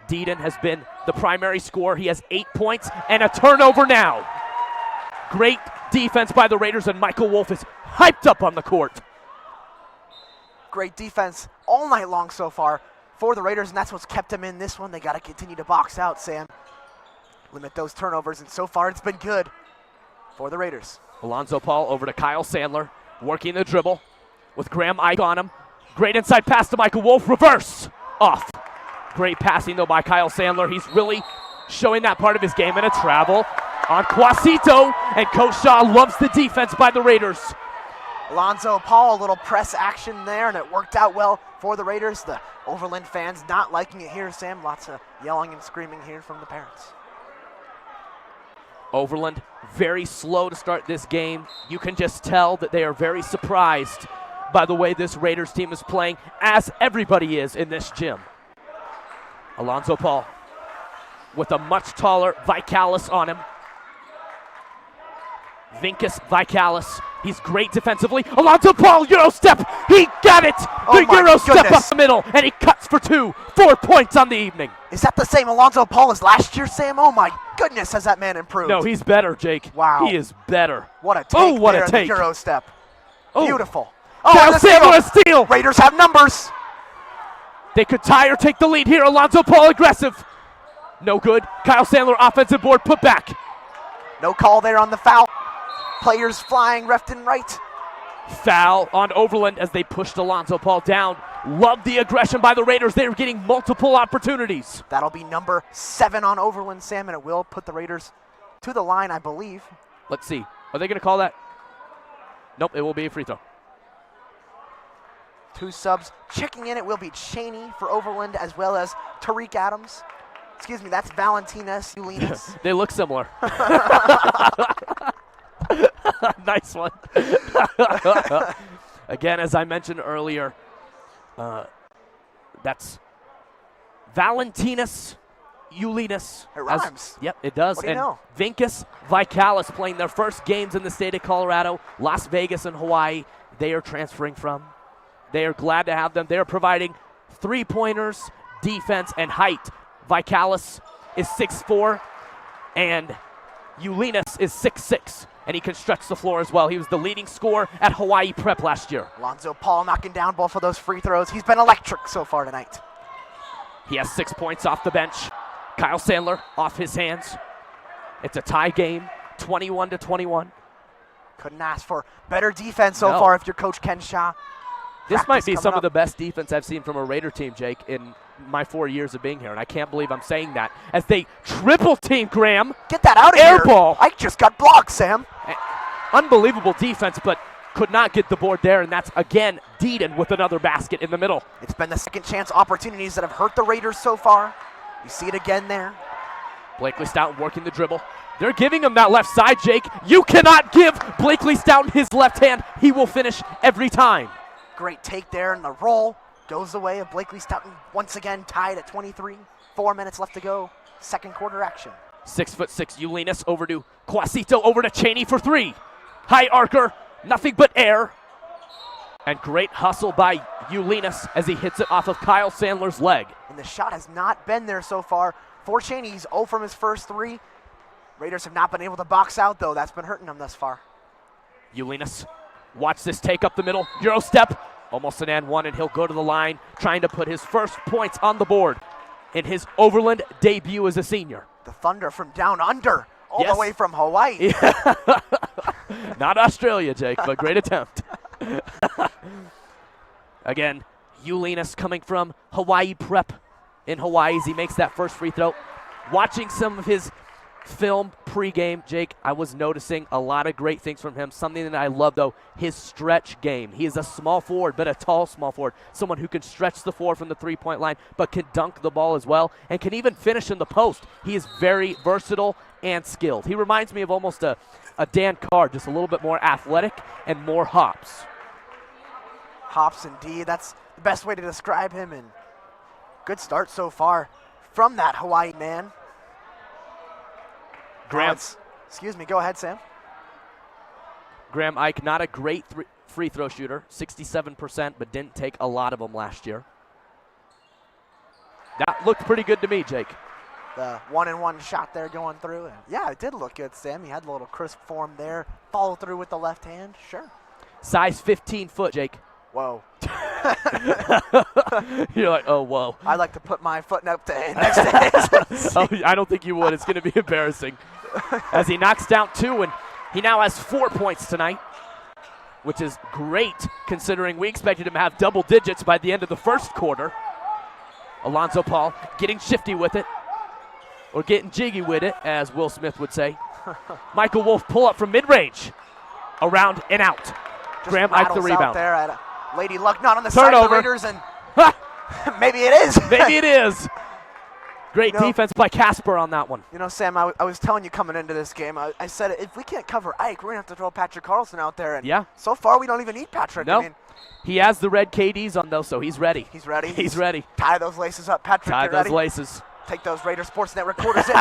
Speaker 16: Deedon has been the primary scorer. He has 8 points and a turnover now. Great defense by the Raiders, and Michael Wolf is hyped up on the court.
Speaker 17: Great defense all night long so far for the Raiders, and that's what's kept them in this one. They got to continue to box out, Sam. Limit those turnovers, and so far it's been good for the Raiders.
Speaker 16: Alonzo Paul over to Kyle Sandler, working the dribble with Graham Ike on him. Great inside pass to Michael Wolf, reverse, off. Great passing, though, by Kyle Sandler. He's really showing that part of his game, and a travel on Quasito, and Coach Shaw loves the defense by the Raiders.
Speaker 17: Alonzo Paul, a little press action there, and it worked out well for the Raiders. The Overland fans not liking it here, Sam. Lots of yelling and screaming here from the parents.
Speaker 16: Overland very slow to start this game. You can just tell that they are very surprised by the way this Raiders team is playing, as everybody is in this gym. Alonzo Paul with a much taller Vikalis on him. Vinkus Vikalis, he's great defensively. Alonzo Paul, Euro step, he got it! The Euro step up the middle, and he cuts for 2. 4 points on the evening.
Speaker 17: Is that the same Alonzo Paul as last year, Sam? Oh my goodness, has that man improved?
Speaker 16: No, he's better, Jake.
Speaker 17: Wow.
Speaker 16: He is better.
Speaker 17: What a take
Speaker 16: what
Speaker 17: there
Speaker 16: a
Speaker 17: in
Speaker 16: take.
Speaker 17: the Euro step.
Speaker 16: Oh.
Speaker 17: Beautiful.
Speaker 16: Kyle Sandler, a steal!
Speaker 17: Raiders have numbers.
Speaker 16: They could tie or take the lead here. Alonzo Paul aggressive. No good. Kyle Sandler offensive board put back.
Speaker 17: No call there on the foul. Players flying left and right.
Speaker 16: Foul on Overland as they pushed Alonzo Paul down. Love the aggression by the Raiders. They're getting multiple opportunities.
Speaker 17: That'll be number 7 on Overland, Sam, and it will put the Raiders to the line, I believe.
Speaker 16: Let's see. Are they going to call that? Nope, it will be a free throw.
Speaker 17: 2 subs. Checking in, it will be Cheney for Overland as well as Tariq Adams. Excuse me, that's Valentinas Ulinas.
Speaker 16: They look similar. Nice one. Again, as I mentioned earlier, that's Valentinas Ulinas.
Speaker 17: It rhymes.
Speaker 16: Yep, it does.
Speaker 17: What do you know?
Speaker 16: Vinkus Vikalis playing their first games in the state of Colorado, Las Vegas and Hawaii. They are transferring from. They are glad to have them. They are providing 3-pointers, defense, and height. Vikalis is 6'4", and Ulinas is 6'6", and he can stretch the floor as well. He was the leading scorer at Hawaii Prep last year.
Speaker 17: Alonzo Paul knocking down both of those free throws. He's been electric so far tonight.
Speaker 16: He has 6 points off the bench. Kyle Sandler off his hands. It's a tie game, 21-21.
Speaker 17: Couldn't ask for better defense so far if you're Coach Ken Shaw.
Speaker 16: This might be some of the best defense I've seen from a Raider team, Jake, in my 4 years of being here, and I can't believe I'm saying that. As they triple team Graham.
Speaker 17: Get that out of here.
Speaker 16: Air ball.
Speaker 17: Ike just got blocked, Sam.
Speaker 16: Unbelievable defense, but could not get the board there, and that's, again, Deedon with another basket in the middle.
Speaker 17: It's been the second chance opportunities that have hurt the Raiders so far. You see it again there.
Speaker 16: Blakely Stoughton working the dribble. They're giving him that left side, Jake. You cannot give Blakely Stoughton his left hand. He will finish every time.
Speaker 17: Great take there, and the roll goes the way of Blakely Stoughton once again tied at 23. 4 minutes left to go. Second quarter action.
Speaker 16: 6'6" Ulinas over to Quasito, over to Cheney for 3. High arcer, nothing but air. And great hustle by Ulinas as he hits it off of Kyle Sandler's leg.
Speaker 17: And the shot has not been there so far for Cheney. He's 0 from his first 3. Raiders have not been able to box out, though. That's been hurting them thus far.
Speaker 16: Ulinas, watch this take up the middle. Euro step, almost an and one, and he'll go to the line, trying to put his first points on the board in his Overland debut as a senior.
Speaker 17: The Thunder from down under, all the way from Hawaii.
Speaker 16: Yeah. Not Australia, Jake, but great attempt. Again, Ulinas coming from Hawaii Prep. in Hawaii as he makes that first free throw. Watching some of his film pregame, Jake, I was noticing a lot of great things from him. Something that I love, though, his stretch game. He is a small forward, but a tall small forward. Someone who can stretch the floor from the three-point line, but can dunk the ball as well, and can even finish in the post. He is very versatile and skilled. He reminds me of almost a Dan Carr, just a little bit more athletic and more hops.
Speaker 17: Hops indeed. That's the best way to describe him, and good start so far from that Hawaii man.
Speaker 16: Graham.
Speaker 17: Excuse me, go ahead, Sam.
Speaker 16: Graham Ike, not a great free throw shooter, 67%, but didn't take a lot of them last year. That looked pretty good to me, Jake.
Speaker 17: The 1-and-1 shot there going through. And yeah, it did look good, Sam. He had a little crisp form there. Follow through with the left hand, sure.
Speaker 16: Size 15 foot, Jake.
Speaker 17: Whoa.
Speaker 16: You're like, oh, whoa.
Speaker 17: I'd like to put my foot up to next to his.
Speaker 16: Oh, I don't think you would. It's going to be embarrassing. As he knocks down 2, and he now has 4 points tonight, which is great considering we expected him to have double digits by the end of the first quarter. Alonzo Paul getting shifty with it, or getting jiggy with it, as Will Smith would say. Michael Wolf pull up from mid-range, around and out.
Speaker 17: Just
Speaker 16: Graham Ike the rebound.
Speaker 17: Out there at Lady Luck not on the
Speaker 16: Turnover.
Speaker 17: side of the Raiders, and maybe it is.
Speaker 16: Maybe it is. Great defense by Casper on that one.
Speaker 17: You know, Sam, I was telling you coming into this game, I said if we can't cover Ike, we're going to have to throw Patrick Carlson out there. And
Speaker 16: yeah.
Speaker 17: So far, we don't even need Patrick.
Speaker 16: No.
Speaker 17: I mean,
Speaker 16: he has the red KDs on, though, so he's ready.
Speaker 17: He's ready.
Speaker 16: He's ready.
Speaker 17: Tie those laces up, Patrick.
Speaker 16: Tie those
Speaker 17: ready?
Speaker 16: laces.
Speaker 17: Take those Raider Sports Network quarters in.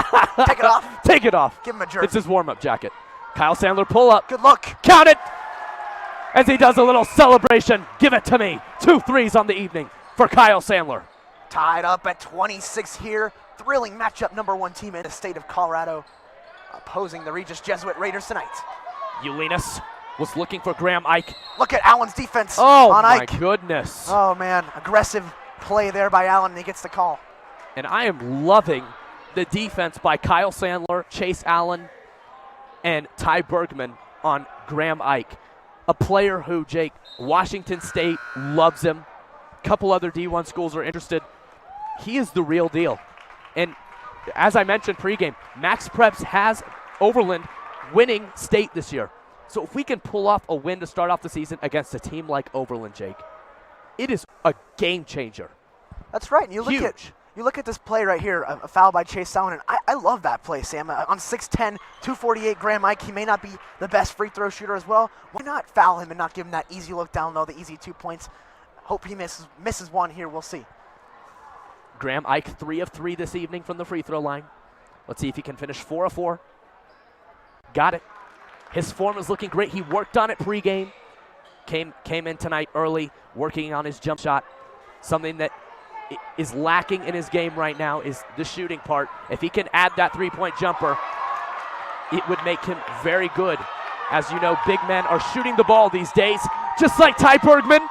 Speaker 17: Take it off.
Speaker 16: Take it off.
Speaker 17: Give him a jersey.
Speaker 16: It's his warm-up jacket. Kyle Sandler pull up.
Speaker 17: Good look.
Speaker 16: Count it. As he does a little celebration. Give it to me. 2 threes on the evening for Kyle Sandler.
Speaker 17: Tied up at 26 here. Thrilling matchup, #1 team in the state of Colorado, opposing the Regis Jesuit Raiders tonight.
Speaker 16: Ulinas was looking for Graham Ike.
Speaker 17: Look at Allen's defense
Speaker 16: on
Speaker 17: Ike.
Speaker 16: Oh, my goodness.
Speaker 17: Oh, man. Aggressive play there by Allen, and he gets the call.
Speaker 16: And I am loving the defense by Kyle Sandler, Chase Allen, and Ty Bergman on Graham Ike. A player who, Jake, Washington State loves him. A couple other D1 schools are interested. He is the real deal. And as I mentioned pregame, Max Preps has Overland winning state this year. So if we can pull off a win to start off the season against a team like Overland, Jake, it is a game changer.
Speaker 17: That's right. And you look at this play right here, a foul by Chase Allen, and I love that play, Sam. On 6'10", 248, Graham Ike, he may not be the best free throw shooter as well. Why not foul him and not give him that easy look down low, the easy 2 points? Hope he misses one here. We'll see.
Speaker 16: Graham Ike 3 of 3 this evening from the free throw line. Let's see if he can finish 4 of 4. Got it. His form is looking great. He worked on it pregame. Came in tonight early, working on his jump shot. Something that is lacking in his game right now is the shooting part. If he can add that 3-point jumper, it would make him very good. As you know, big men are shooting the ball these days, just like Ty Bergman.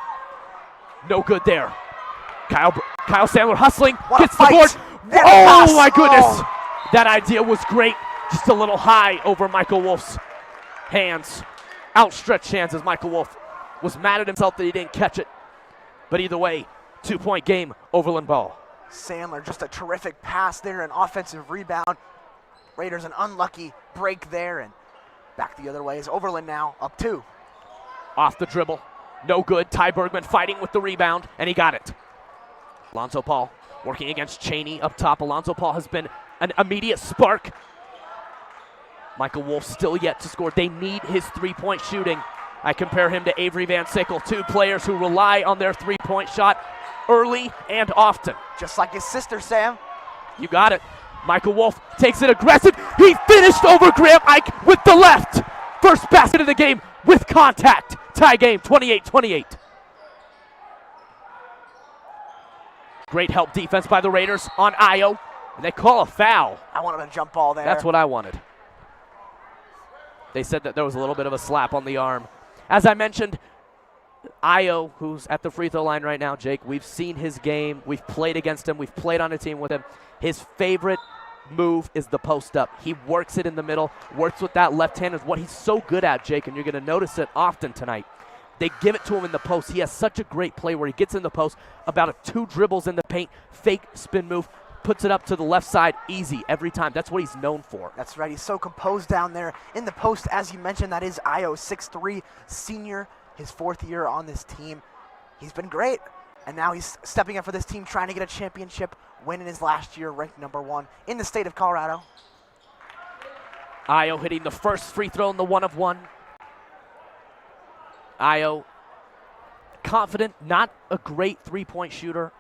Speaker 16: No good there. Kyle Sandler hustling, gets the board. Oh my goodness. That idea was great. Just a little high over Michael Wolf's hands. Outstretched hands as Michael Wolf was mad at himself that he didn't catch it. But either way, 2-point game, Overland ball.
Speaker 17: Sandler, just a terrific pass there, an offensive rebound. Raiders an unlucky break there, and back the other way is Overland now, up 2.
Speaker 16: Off the dribble, no good. Ty Bergman fighting with the rebound, and he got it. Alonzo Paul working against Cheney up top. Alonzo Paul has been an immediate spark. Michael Wolf still yet to score. They need his 3-point shooting. I compare him to Avery Van Sickle, 2 players who rely on their 3-point shot early and often.
Speaker 17: Just like his sister, Sam.
Speaker 16: You got it. Michael Wolf takes it aggressive. He finished over Graham Ike with the left. First basket of the game with contact. Tie game, 28-28. Great help defense by the Raiders on Io. And they call a foul.
Speaker 17: I wanted a jump ball there.
Speaker 16: That's what I wanted. They said that there was a little bit of a slap on the arm. As I mentioned, Io, who's at the free throw line right now, Jake, we've seen his game. We've played against him. We've played on a team with him. His favorite move is the post up. He works it in the middle, works with that left hand is what he's so good at, Jake, and you're going to notice it often tonight. They give it to him in the post. He has such a great play where he gets in the post, about 2 dribbles in the paint, fake spin move, puts it up to the left side, easy every time. That's what he's known for.
Speaker 17: That's right. He's so composed down there in the post. As you mentioned, that is Ayo, 6'3", senior, his 4th year on this team. He's been great. And now he's stepping up for this team, trying to get a championship win in his last year, ranked #1 in the state of Colorado.
Speaker 16: Ayo hitting the first free throw in the 1-of-1. Ayo, confident, not a great three-point shooter.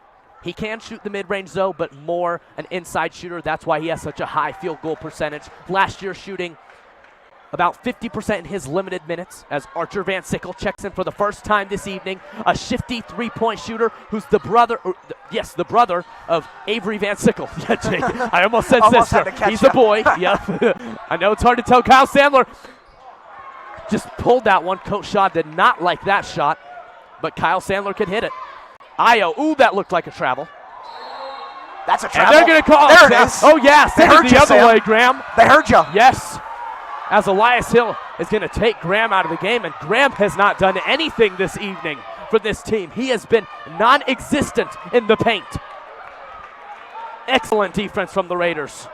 Speaker 16: He can shoot the mid-range though, but more an inside shooter. That's why he has such a high field goal percentage. Last year shooting about 50% in his limited minutes as Archer Van Sickle checks in for the first time this evening. A shifty three-point shooter who's the brother of Avery Van Sickle. Yeah, Jake, I almost said sister. He's a boy. Yep. I know it's hard to tell. Kyle Sandler just pulled that one. Coach Shaw did not like that shot, but Kyle Sandler could hit it. Ayo, ooh, that looked like a travel.
Speaker 17: That's a travel.
Speaker 16: And they're going to call
Speaker 17: there
Speaker 16: it.
Speaker 17: It is.
Speaker 16: Oh, yes.
Speaker 17: They heard
Speaker 16: the
Speaker 17: you,
Speaker 16: other
Speaker 17: Sam.
Speaker 16: way, Graham.
Speaker 17: They heard you.
Speaker 16: Yes. As Elias Hill is going to take Graham out of the game, and Graham has not done anything this evening for this team. He has been non-existent in the paint. Excellent defense from the Raiders.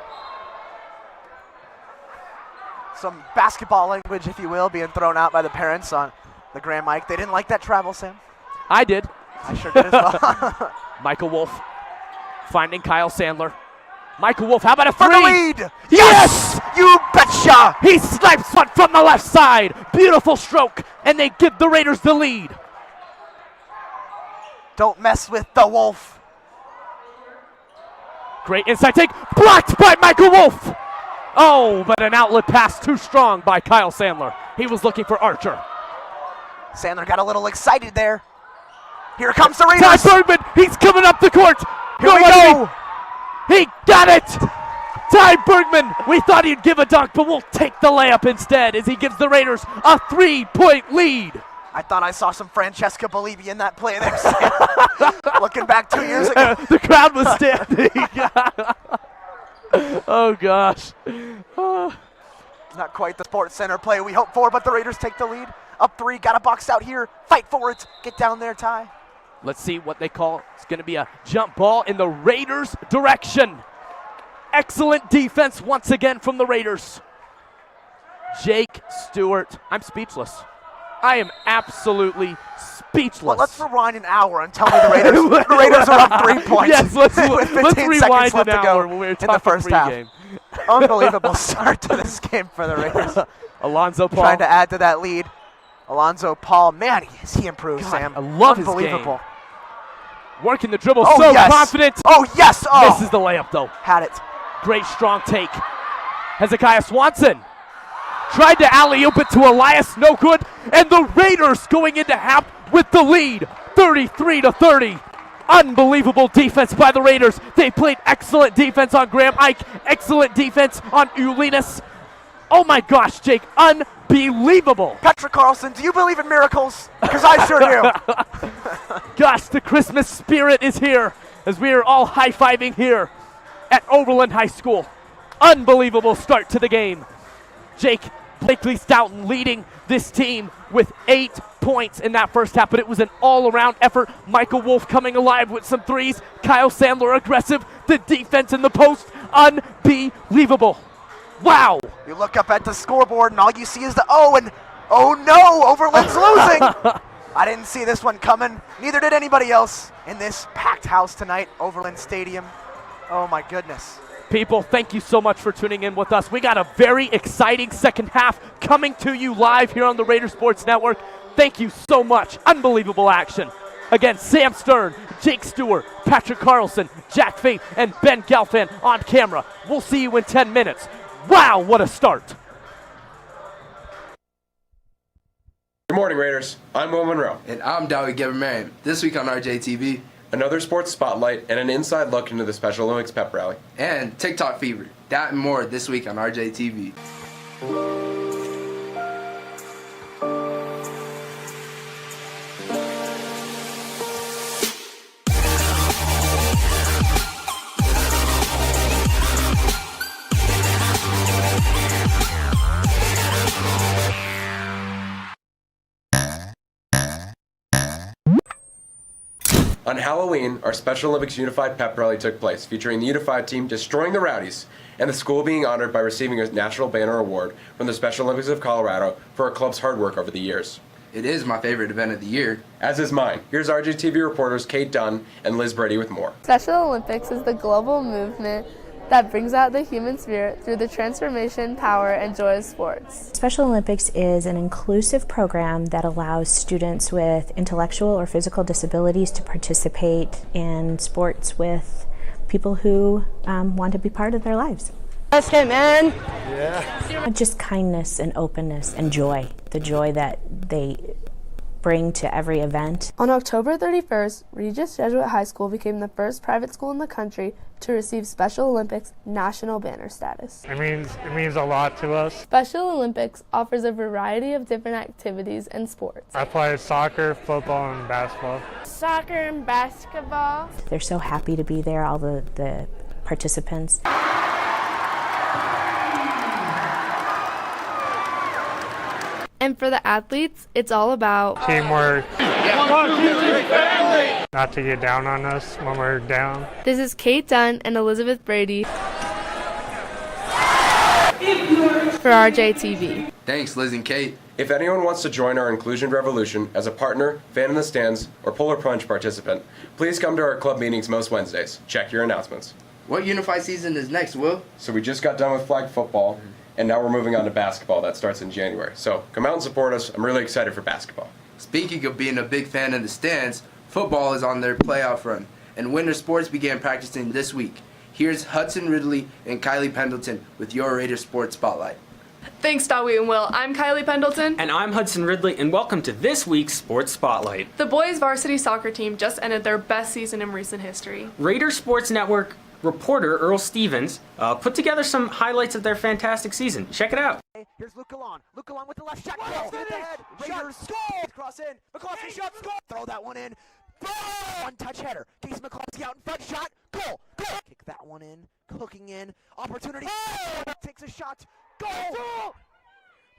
Speaker 17: Some basketball language, if you will, being thrown out by the parents on the Graham mic. They didn't like that travel, Sam.
Speaker 16: I did.
Speaker 17: I sure did as well.
Speaker 16: Michael Wolf finding Kyle Sandler. Michael Wolf, how about a
Speaker 17: For
Speaker 16: three?
Speaker 17: the lead!
Speaker 16: Yes!
Speaker 17: You betcha!
Speaker 16: He snipes one from the left side. Beautiful stroke, and they give the Raiders the lead.
Speaker 17: Don't mess with the Wolf.
Speaker 16: Great inside take, blocked by Michael Wolf. Oh, but an outlet pass too strong by Kyle Sandler. He was looking for Archer.
Speaker 17: Sandler got a little excited there. Here comes the Raiders.
Speaker 16: Ty Bergman, he's coming up the court.
Speaker 17: Here we go.
Speaker 16: He got it! Ty Bergman, we thought he'd give a dunk, but we'll take the layup instead as he gives the Raiders a 3-point lead.
Speaker 17: I thought I saw some Francesca Believi in that play there, Sam. Looking back 2 years ago.
Speaker 16: The crowd was standing. Oh, gosh.
Speaker 17: Not quite the Sports Center play we hoped for, but the Raiders take the lead. Up 3, got a box out here. Fight for it. Get down there, Ty.
Speaker 16: Let's see what they call. It's going to be a jump ball in the Raiders' direction. Excellent defense once again from the Raiders. Jake Stewart. I'm speechless. I am absolutely speechless.
Speaker 17: Well, let's rewind an hour and tell me the Raiders are up 3 points.
Speaker 16: Yes, let's
Speaker 17: with 15
Speaker 16: rewind
Speaker 17: seconds left
Speaker 16: an
Speaker 17: to go
Speaker 16: hour when we were
Speaker 17: in the
Speaker 16: talking
Speaker 17: first half.
Speaker 16: pregame.
Speaker 17: Unbelievable start to this game for the Raiders.
Speaker 16: Alonzo Paul.
Speaker 17: Trying to add to that lead. Alonzo Paul, man, he improved,
Speaker 16: God,
Speaker 17: Sam.
Speaker 16: I love his
Speaker 17: Unbelievable.
Speaker 16: game. Working the dribble,
Speaker 17: Oh,
Speaker 16: so
Speaker 17: yes.
Speaker 16: confident.
Speaker 17: Oh, yes. Oh.
Speaker 16: Misses the layup, though.
Speaker 17: Had it.
Speaker 16: Great strong take. Hezekiah Swanson tried to alley-oop it to Elias, no good. And the Raiders going into half with the lead, 33-30. Unbelievable defense by the Raiders. They played excellent defense on Graham Ike, excellent defense on Ulinas. Oh my gosh, Jake, unbelievable.
Speaker 17: Patrick Carlson, do you believe in miracles? Because I sure do.
Speaker 16: Gosh, the Christmas spirit is here as we are all high-fiving here at Overland High School. Unbelievable start to the game. Jake Blakely Stoughton leading this team with 8 points in that first half, but it was an all-around effort. Michael Wolf coming alive with some threes. Kyle Sandler aggressive. The defense in the post, unbelievable. Wow.
Speaker 17: You look up at the scoreboard and all you see is the and oh no, Overland's losing. I didn't see this one coming. Neither did anybody else in this packed house tonight, Overland Stadium. Oh my goodness.
Speaker 16: People, thank you so much for tuning in with us. We got a very exciting second half coming to you live here on the Raider Sports Network. Thank you so much. Unbelievable action. Again, Sam Stern, Jake Stewart, Patrick Carlson, Jack Fate, and Ben Gelfand on camera. We'll see you in 10 minutes. Wow, what a start.
Speaker 11: Good morning, Raiders. I'm Will Monroe.
Speaker 9: And I'm Dowie Geber-Mariam. This week on RJTV.
Speaker 11: Another sports spotlight and an inside look into the Special Olympics pep rally.
Speaker 9: And TikTok fever. That and more this week on RJTV.
Speaker 18: On Halloween, our Special Olympics Unified Pep Rally took place, featuring the Unified team destroying the Rowdies, and the school being honored by receiving a National Banner Award from the Special Olympics of Colorado for our club's hard work over the years.
Speaker 9: It is my favorite event of the year.
Speaker 18: As is mine. Here's RJTV reporters Kate Dunn and Liz Brady with more.
Speaker 2: Special Olympics is the global movement that brings out the human spirit through the transformation, power, and joy of sports.
Speaker 19: Special Olympics is an inclusive program that allows students with intellectual or physical disabilities to participate in sports with people who want to be part of their lives.
Speaker 2: Let's get, man.
Speaker 19: Yeah. Just kindness and openness and joy, the joy that they bring to every event.
Speaker 2: On October 31st, Regis Jesuit High School became the first private school in the country to receive Special Olympics national banner status.
Speaker 20: It means a lot to us.
Speaker 2: Special Olympics offers a variety of different activities and sports.
Speaker 20: I play soccer, football, and basketball.
Speaker 2: Soccer and basketball.
Speaker 19: They're so happy to be there, all the participants.
Speaker 2: And for the athletes, it's all about
Speaker 20: teamwork. Not to get down on us when we're down.
Speaker 2: This is Kate Dunn and Elizabeth Brady for RJTV.
Speaker 9: Thanks, Liz and Kate.
Speaker 18: If anyone wants to join our inclusion revolution as a partner, fan in the stands, or Polar Punch participant, please come to our club meetings most Wednesdays. Check your announcements.
Speaker 9: What unified season is next, Will?
Speaker 18: So we just got done with flag football, and now we're moving on to basketball. That starts in January. So come out and support us. I'm really excited for basketball.
Speaker 9: Speaking of being a big fan in the stands, football is on their playoff run, and winter sports began practicing this week. Here's Hudson Ridley and Kylie Pendleton with your Raiders Sports Spotlight.
Speaker 21: Thanks, Dawi and Will. I'm Kylie Pendleton.
Speaker 22: And I'm Hudson Ridley, and welcome to this week's Sports Spotlight.
Speaker 21: The boys' varsity soccer team just ended their best season in recent history.
Speaker 22: Raiders Sports Network reporter Earl Stevens put together some highlights of their fantastic season. Check it out.
Speaker 17: Here's Luke Galon. Luke Galon with the left shot. Goal. Hit the head. Raiders score. Cross in. McCloskey shot. Score. Throw that one in. Boom! One-touch header. Casey McCloskey out in front. Shot. Goal. Goal. Kick that one in. Hooking in. Opportunity. Oh! Takes a shot. Goal.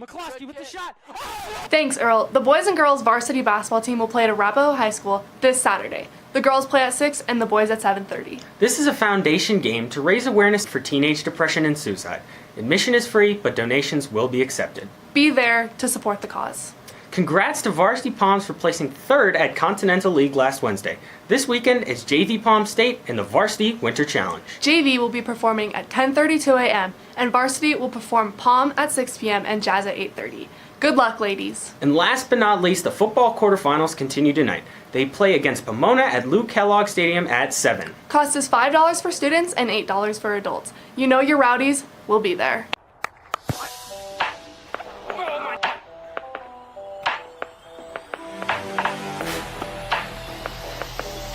Speaker 22: McCloskey with the shot. Oh!
Speaker 21: Thanks, Earl. The boys and girls varsity basketball team will play at Arapahoe High School this Saturday. The girls play at 6 and the boys at 7:30.
Speaker 22: This is a foundation game to raise awareness for teenage depression and suicide. Admission is free, but donations will be accepted.
Speaker 21: Be there to support the cause.
Speaker 22: Congrats to Varsity Palms for placing 3rd at Continental League last Wednesday. This weekend is JV Palm State and the Varsity Winter Challenge.
Speaker 21: JV will be performing at 10:32 a.m. and Varsity will perform Palm at 6 p.m. and Jazz at 8:30. Good luck, ladies.
Speaker 22: And last but not least, the football quarterfinals continue tonight. They play against Pomona at Lou Kellogg Stadium at 7.
Speaker 21: Cost is $5 for students and $8 for adults. You know your Rowdies will be there.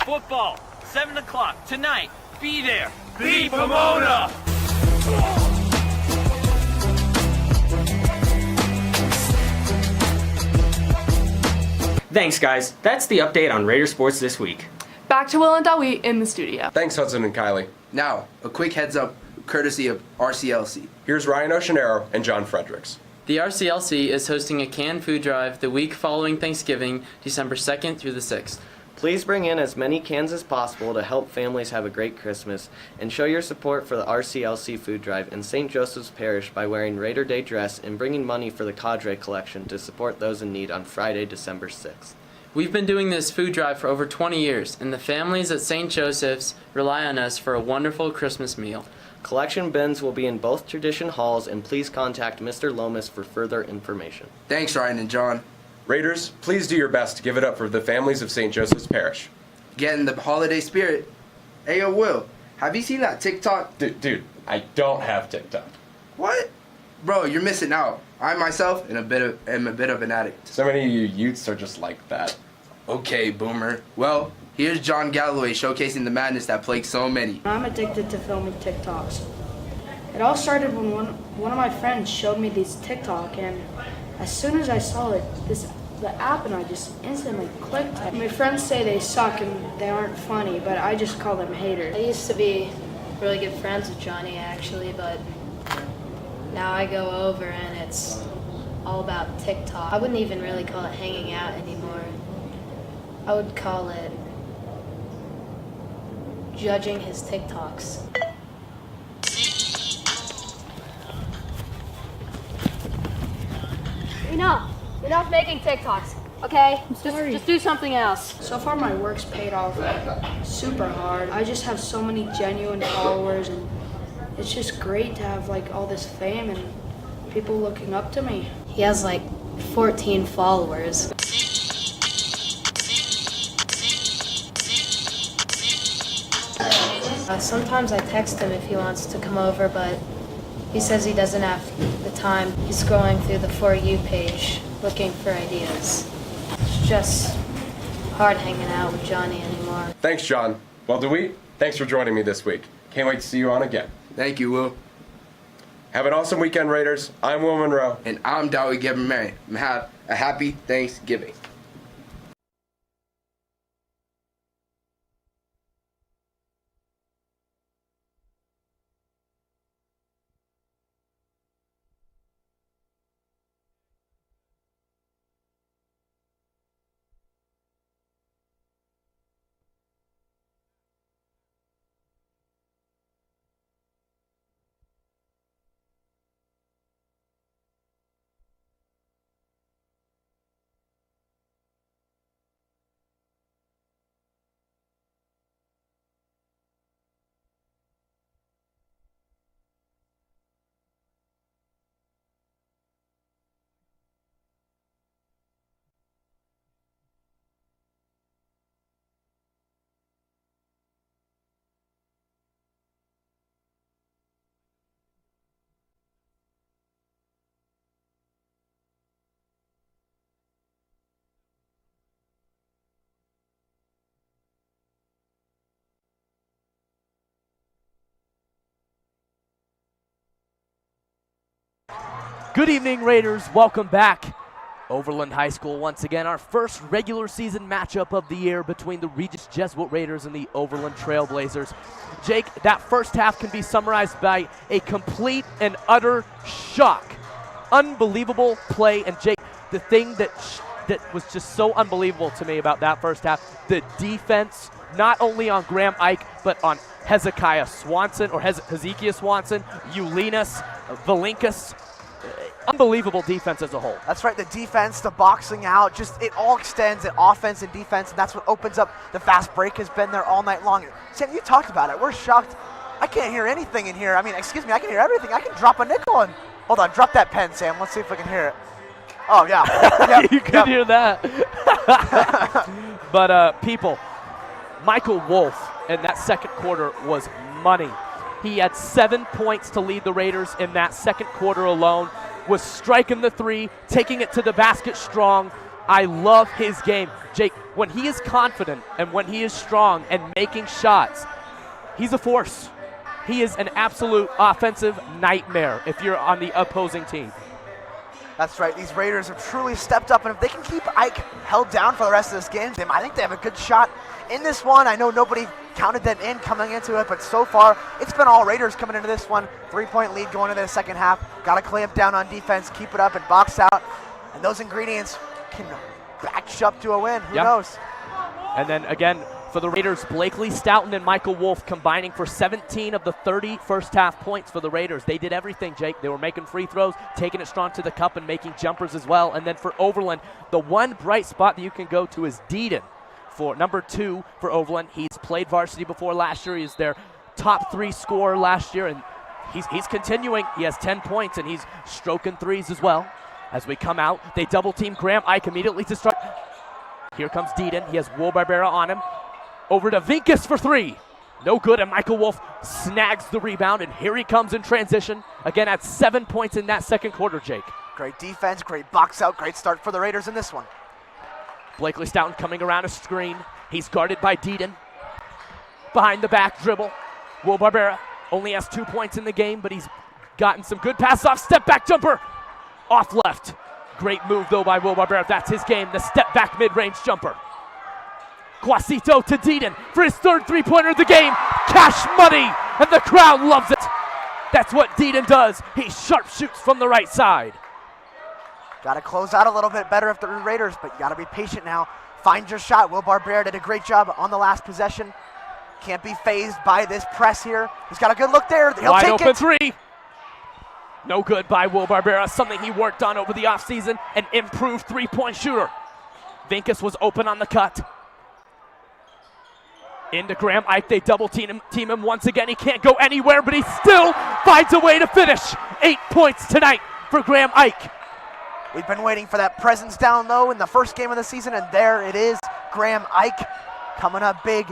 Speaker 23: Football, 7 o'clock tonight. Be there. Be Pomona!
Speaker 22: Thanks, guys. That's the update on Raider Sports this week.
Speaker 21: Back to Will and Dawi in the studio.
Speaker 18: Thanks, Hudson and Kylie.
Speaker 9: Now, a quick heads up courtesy of RCLC.
Speaker 18: Here's Ryan Oceanero and John Fredericks.
Speaker 24: The RCLC is hosting a canned food drive the week following Thanksgiving, December 2nd through the 6th.
Speaker 25: Please bring in as many cans as possible to help families have a great Christmas, and show your support for the RCLC food drive in St. Joseph's Parish by wearing Raider Day dress and bringing money for the Cadre collection to support those in need on Friday, December 6th.
Speaker 24: We've been doing this food drive for over 20 years, and the families at St. Joseph's rely on us for a wonderful Christmas meal.
Speaker 25: Collection bins will be in both tradition halls, and please contact Mr. Lomas for further information.
Speaker 9: Thanks, Ryan and John.
Speaker 18: Raiders, please do your best to give it up for the families of St. Joseph's Parish.
Speaker 9: Get in the holiday spirit. Hey, yo, Will, have you seen that TikTok?
Speaker 18: Dude, I don't have TikTok.
Speaker 9: What? Bro, you're missing out. I myself am a bit of an addict.
Speaker 18: So many of you youths are just like that.
Speaker 9: Okay, boomer. Well, here's John Galloway showcasing the madness that plagues so many.
Speaker 26: I'm addicted to filming TikToks. It all started when one of my friends showed me these TikTok, and as soon as I saw it, the app, and I just instantly clicked. My friends say they suck and they aren't funny, but I just call them haters.
Speaker 27: I used to be really good friends with Johnny, actually, but now I go over and it's all about TikTok. I wouldn't even really call it hanging out anymore. I would call it judging his TikToks. Enough making TikToks, okay? Just do something else.
Speaker 26: So far my work's paid off super hard. I just have so many genuine followers, and it's just great to have like all this fame and people looking up to me.
Speaker 27: He has like 14 followers. Sometimes I text him if he wants to come over, but he says he doesn't have the time. He's scrolling through the For You page looking for ideas. It's just hard hanging out with Johnny anymore.
Speaker 18: Thanks, John. Well, DeWeet, thanks for joining me this week. Can't wait to see you on again.
Speaker 9: Thank you, Will.
Speaker 18: Have an awesome weekend, Raiders. I'm Will Monroe.
Speaker 9: And I'm Dowie Gebber-Mary. Have a happy Thanksgiving.
Speaker 16: Good evening, Raiders. Welcome back. Overland High School once again, our first regular season matchup of the year between the Regis Jesuit Raiders and the Overland Trailblazers. Jake, that first half can be summarized by a complete and utter shock. Unbelievable play, and Jake, the thing that was just so unbelievable to me about that first half, the defense, not only on Graham Ike, but on Hezekiah Swanson, or Hezekiah Swanson, Eulinus, Valinkas. Unbelievable defense as a whole.
Speaker 17: That's right, the defense, the boxing out, just it all extends in offense and defense, and that's what opens up. The fast break has been there all night long. Sam, you talked about it. We're shocked. I can't hear anything in here. I mean, excuse me, I can hear everything. I can drop a nickel in. Hold on, drop that pen, Sam. Let's see if we can hear it. Oh, yeah. Yep,
Speaker 16: you could hear that. But, people, Michael Wolf in that second quarter was money. He had 7 points to lead the Raiders in that second quarter alone. Was striking the three, taking it to the basket strong. I love his game. Jake, when he is confident and when he is strong and making shots, he's a force. He is an absolute offensive nightmare if you're on the opposing team.
Speaker 17: That's right. These Raiders have truly stepped up, and if they can keep Ike held down for the rest of this game, I think they have a good shot in this one. I know nobody counted them in coming into it, but so far it's been all Raiders coming into this one. 3-point lead going into the second half. Got to clamp down on defense, keep it up, and box out. And those ingredients can batch up to a win. Who knows?
Speaker 16: And then again, for the Raiders, Blakely Stoughton and Michael Wolf combining for 17 of the 30 first half points for the Raiders. They did everything, Jake. They were making free throws, taking it strong to the cup, and making jumpers as well. And then for Overland, the one bright spot that you can go to is Deedon. For number 2 for Overland. He's played varsity before last year. He's their top 3 scorer last year, and he's continuing. He has 10 points, and he's stroking threes as well. As we come out, they double team Graham Ike immediately to start. Here comes Deedon. He has Will Barbera on him. Over to Vinkus for 3. No good, and Michael Wolf snags the rebound, and here he comes in transition. Again, at 7 points in that second quarter, Jake.
Speaker 17: Great defense, great box out, great start for the Raiders in this one.
Speaker 16: Blakely Stoughton coming around a screen. He's guarded by Deedon. Behind the back dribble. Will Barbera only has 2 points in the game, but he's gotten some good pass off. Step back jumper. Off left. Great move, though, by Will Barbera. That's his game. The step back mid-range jumper. Quasito to Deedon for his third three-pointer of the game. Cash money, and the crowd loves it. That's what Deedon does. He sharp shoots from the right side.
Speaker 17: Got to close out a little bit better if the Raiders, but you got to be patient now. Find your shot. Will Barbera did a great job on the last possession. Can't be phased by this press here. He's got a good look there. He'll
Speaker 16: Wide
Speaker 17: take
Speaker 16: open
Speaker 17: it.
Speaker 16: three. No good by Will Barbera, something he worked on over the offseason, an improved three-point shooter. Vinkus was open on the cut. Into Graham Ike, they double team him once again. He can't go anywhere, but he still finds a way to finish. 8 points tonight for Graham Ike.
Speaker 17: We've been waiting for that presence down low in the first game of the season, and there it is. Graham Ike coming up big.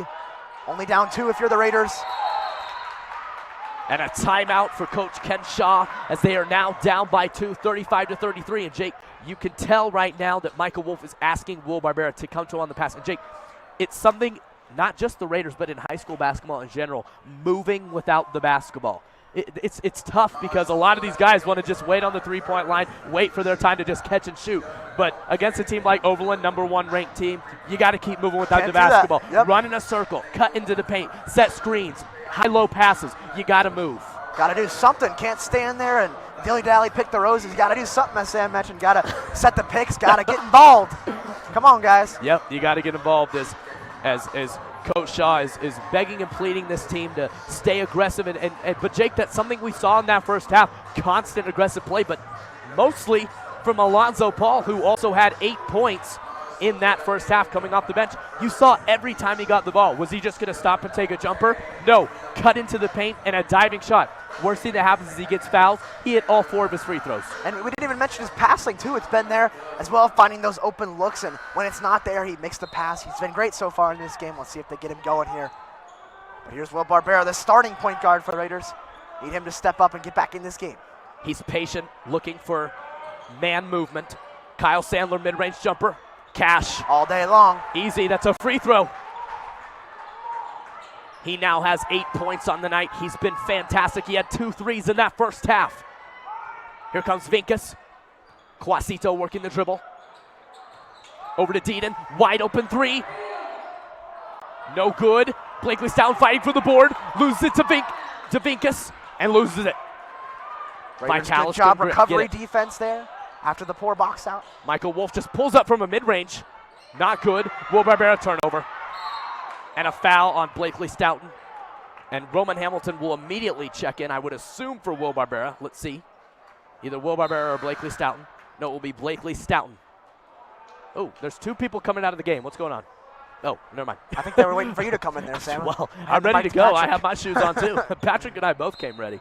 Speaker 17: Only down 2 if you're the Raiders.
Speaker 16: And a timeout for Coach Ken Shaw as they are now down by 2, 35-33. And Jake, you can tell right now that Michael Wolf is asking Will Barbera to come to him on the pass. And Jake, it's something, not just the Raiders, but in high school basketball in general, moving without the basketball. It's tough because a lot of these guys want to just wait on the three-point line, wait for their time to just catch and shoot. But against a team like Overland, #1 ranked team, you got to keep moving without the basketball.
Speaker 17: Yep.
Speaker 16: Run in a circle, cut into the paint, set screens, high-low passes. You got to move.
Speaker 17: Got to do something. Can't stand there and dilly-dally pick the roses. You got to do something, as Sam mentioned. Got to set the picks. Got to get involved. Come on, guys.
Speaker 16: Yep, you got to get involved as Coach Shaw is begging and pleading this team to stay aggressive. But, Jake, that's something we saw in that first half. Constant aggressive play, but mostly from Alonzo Paul, who also had 8 points in that first half coming off the bench. You saw every time he got the ball. Was he just going to stop and take a jumper? No. Cut into the paint and a diving shot. Worst thing that happens is he gets fouled. He hit all 4 of his free throws.
Speaker 17: And we didn't even mention his passing, too. It's been there as well, finding those open looks. And when it's not there, he makes the pass. He's been great so far in this game. Let's see if they get him going here. But here's Will Barbera, the starting point guard for the Raiders. Need him to step up and get back in this game.
Speaker 16: He's patient, looking for man movement. Kyle Sandler, mid-range jumper. Cash.
Speaker 17: All day long.
Speaker 16: Easy, that's a free throw. He now has 8 points on the night. He's been fantastic. He had 2 threes in that first half. Here comes Vinkus. Quasito working the dribble. Over to Deedon. Wide open 3. No good. Blakely Stoughton fighting for the board. Loses it to Vinkus and loses it.
Speaker 17: Raiders, good job recovery defense there after the poor box out.
Speaker 16: Michael Wolf just pulls up from a mid-range. Not good. Will Barbera turnover. And a foul on Blakely Stoughton. And Roman Hamilton will immediately check in, I would assume, for Will Barbera. Let's see. Either Will Barbera or Blakely Stoughton. No, it will be Blakely Stoughton. Oh, there's 2 people coming out of the game. What's going on? Oh, never mind.
Speaker 17: I think they were waiting for you to come in there, Sam.
Speaker 16: Well, I'm ready to go. I have my shoes on, too. Patrick and I both came ready.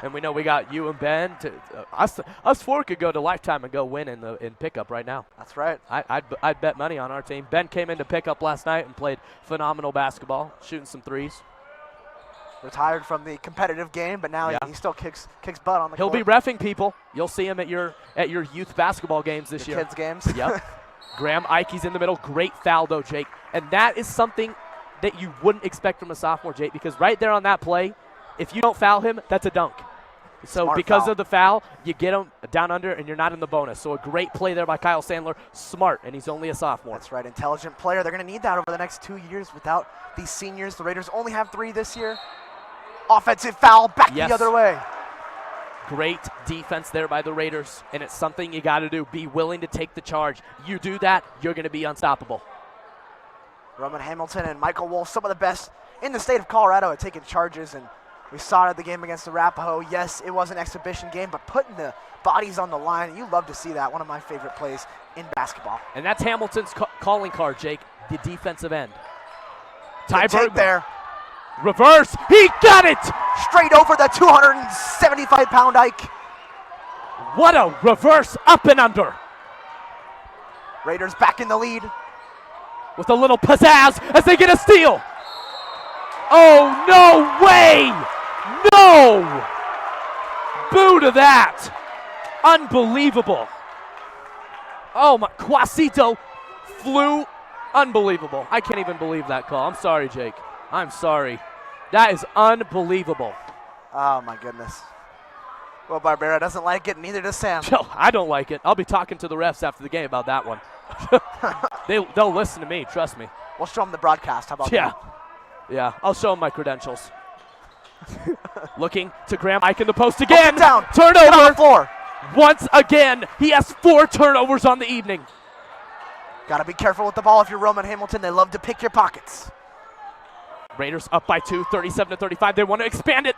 Speaker 16: And we know we got you and Ben. Us 4 could go to Lifetime and go win in pickup right now.
Speaker 17: That's right.
Speaker 16: I'd bet money on our team. Ben came into pickup last night and played phenomenal basketball, shooting some threes.
Speaker 17: Retired from the competitive game, but now he still kicks butt on the
Speaker 16: court. He'll be reffing people. You'll see him at your youth basketball games this year.
Speaker 17: Kids games.
Speaker 16: Yep. Graham Ike's in the middle. Great foul, though, Jake. And that is something that you wouldn't expect from a sophomore, Jake, because right there on that play, if you don't foul him, that's a dunk. So
Speaker 17: Smart
Speaker 16: because
Speaker 17: foul.
Speaker 16: of the foul, you get him down under, and you're not in the bonus. So a great play there by Kyle Sandler. Smart, and he's only a sophomore.
Speaker 17: That's right. Intelligent player. They're going to need that over the next 2 years without these seniors. The Raiders only have 3 this year. Offensive foul back the other way.
Speaker 16: Great defense there by the Raiders, and it's something you got to do. Be willing to take the charge. You do that, you're going to be unstoppable.
Speaker 17: Roman Hamilton and Michael Wolf, some of the best in the state of Colorado at taking charges, and we saw it at the game against the Arapahoe. Yes, it was an exhibition game, but putting the bodies on the line, you love to see that. One of my favorite plays in basketball.
Speaker 16: And that's Hamilton's calling card, Jake, the defensive end.
Speaker 17: Ty Bergman there.
Speaker 16: Reverse, he got it!
Speaker 17: Straight over the 275-pound Ike.
Speaker 16: What a reverse up and under.
Speaker 17: Raiders back in the lead.
Speaker 16: With a little pizzazz as they get a steal. Oh, no way! No! Boo to that. Unbelievable. Oh, my, Quasito flew. Unbelievable. I can't even believe that call. I'm sorry, Jake. I'm sorry. That is unbelievable.
Speaker 17: Oh, my goodness. Well, Barbera doesn't like it, neither does Sam.
Speaker 16: No, I don't like it. I'll be talking to the refs after the game about that one. They'll listen to me, trust me.
Speaker 17: We'll show them the broadcast. How about that?
Speaker 16: Yeah, I'll show them my credentials. Looking to Graham Ike in the post again.
Speaker 17: Down.
Speaker 16: Turnover.
Speaker 17: Get on the floor.
Speaker 16: Once again, he has 4 turnovers on the evening.
Speaker 17: Got to be careful with the ball if you're Roman Hamilton. They love to pick your pockets.
Speaker 16: Raiders up by 2, 37-35. They want to expand it.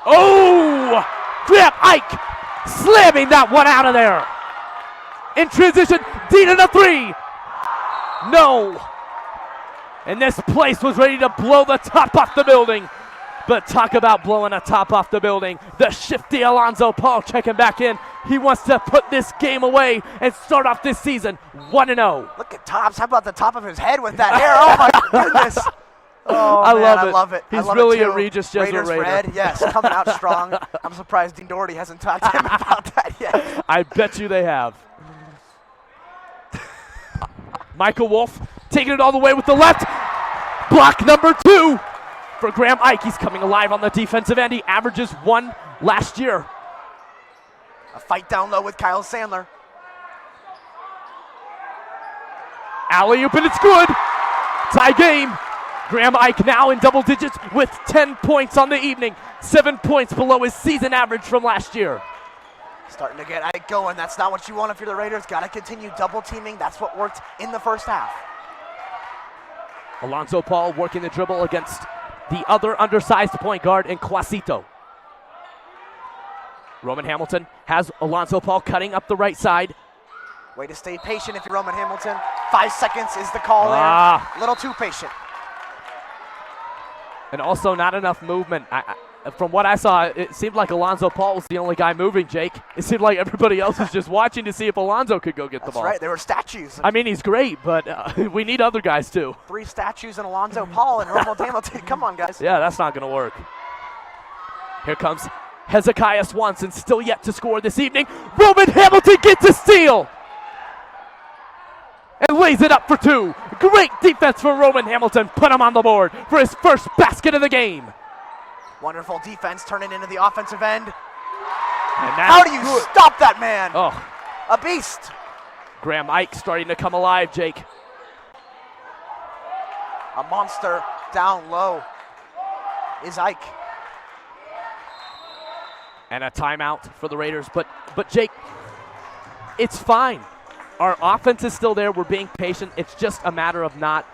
Speaker 16: Oh! Graham Ike slamming that one out of there. In transition, Dean in a 3. No. And this place was ready to blow the top off the building. But talk about blowing a top off the building. The shifty Alonzo Paul checking back in. He wants to put this game away and start off this season 1-0.
Speaker 17: Look at Tops. How about the top of his head with that hair? Oh, my goodness. Oh,
Speaker 16: I
Speaker 17: man,
Speaker 16: love it.
Speaker 17: I love it.
Speaker 16: He's
Speaker 17: I love
Speaker 16: really
Speaker 17: it too.
Speaker 16: a Regis Jesuit
Speaker 17: Raiders
Speaker 16: Raider.
Speaker 17: red, yes, coming out strong. I'm surprised Dean Doherty hasn't talked to him about that yet.
Speaker 16: I bet you they have. Michael Wolf taking it all the way with the left. Block number 2 for Graham Ike. He's coming alive on the defensive end. He averages 1 last year.
Speaker 17: A fight down low with Kyle Sandler.
Speaker 16: Alley-oop, and it's good. Tie game. Graham Ike now in double digits with 10 points on the evening. 7 points below his season average from last year.
Speaker 17: Starting to get Ike going. That's not what you want if you're the Raiders. Got to continue double teaming. That's what worked in the first half.
Speaker 16: Alonzo Paul working the dribble against the other undersized point guard in Quasito. Roman Hamilton has Alonzo Paul cutting up the right side.
Speaker 17: Way to stay patient if you're Roman Hamilton. 5 seconds is the call there. A little too patient.
Speaker 16: And also not enough movement. From what I saw, it seemed like Alonzo Paul was the only guy moving, Jake. It seemed like everybody else was just watching to see if Alonzo could go get the ball.
Speaker 17: That's right, there were statues.
Speaker 16: I mean, he's great, but we need other guys too.
Speaker 17: 3 statues and Alonzo Paul and Roman Hamilton. Come on, guys.
Speaker 16: Yeah, that's not going to work. Here comes Hezekiah Swanson, still yet to score this evening. Roman Hamilton gets a steal and lays it up for 2. Great defense for Roman Hamilton. Put him on the board for his first basket of the game.
Speaker 17: Wonderful defense turning into the offensive end. How do you stop that man?
Speaker 16: Oh,
Speaker 17: a beast.
Speaker 16: Graham Ike starting to come alive, Jake.
Speaker 17: A monster down low is Ike.
Speaker 16: And a timeout for the Raiders. But Jake, it's fine. Our offense is still there. We're being patient. It's just a matter of not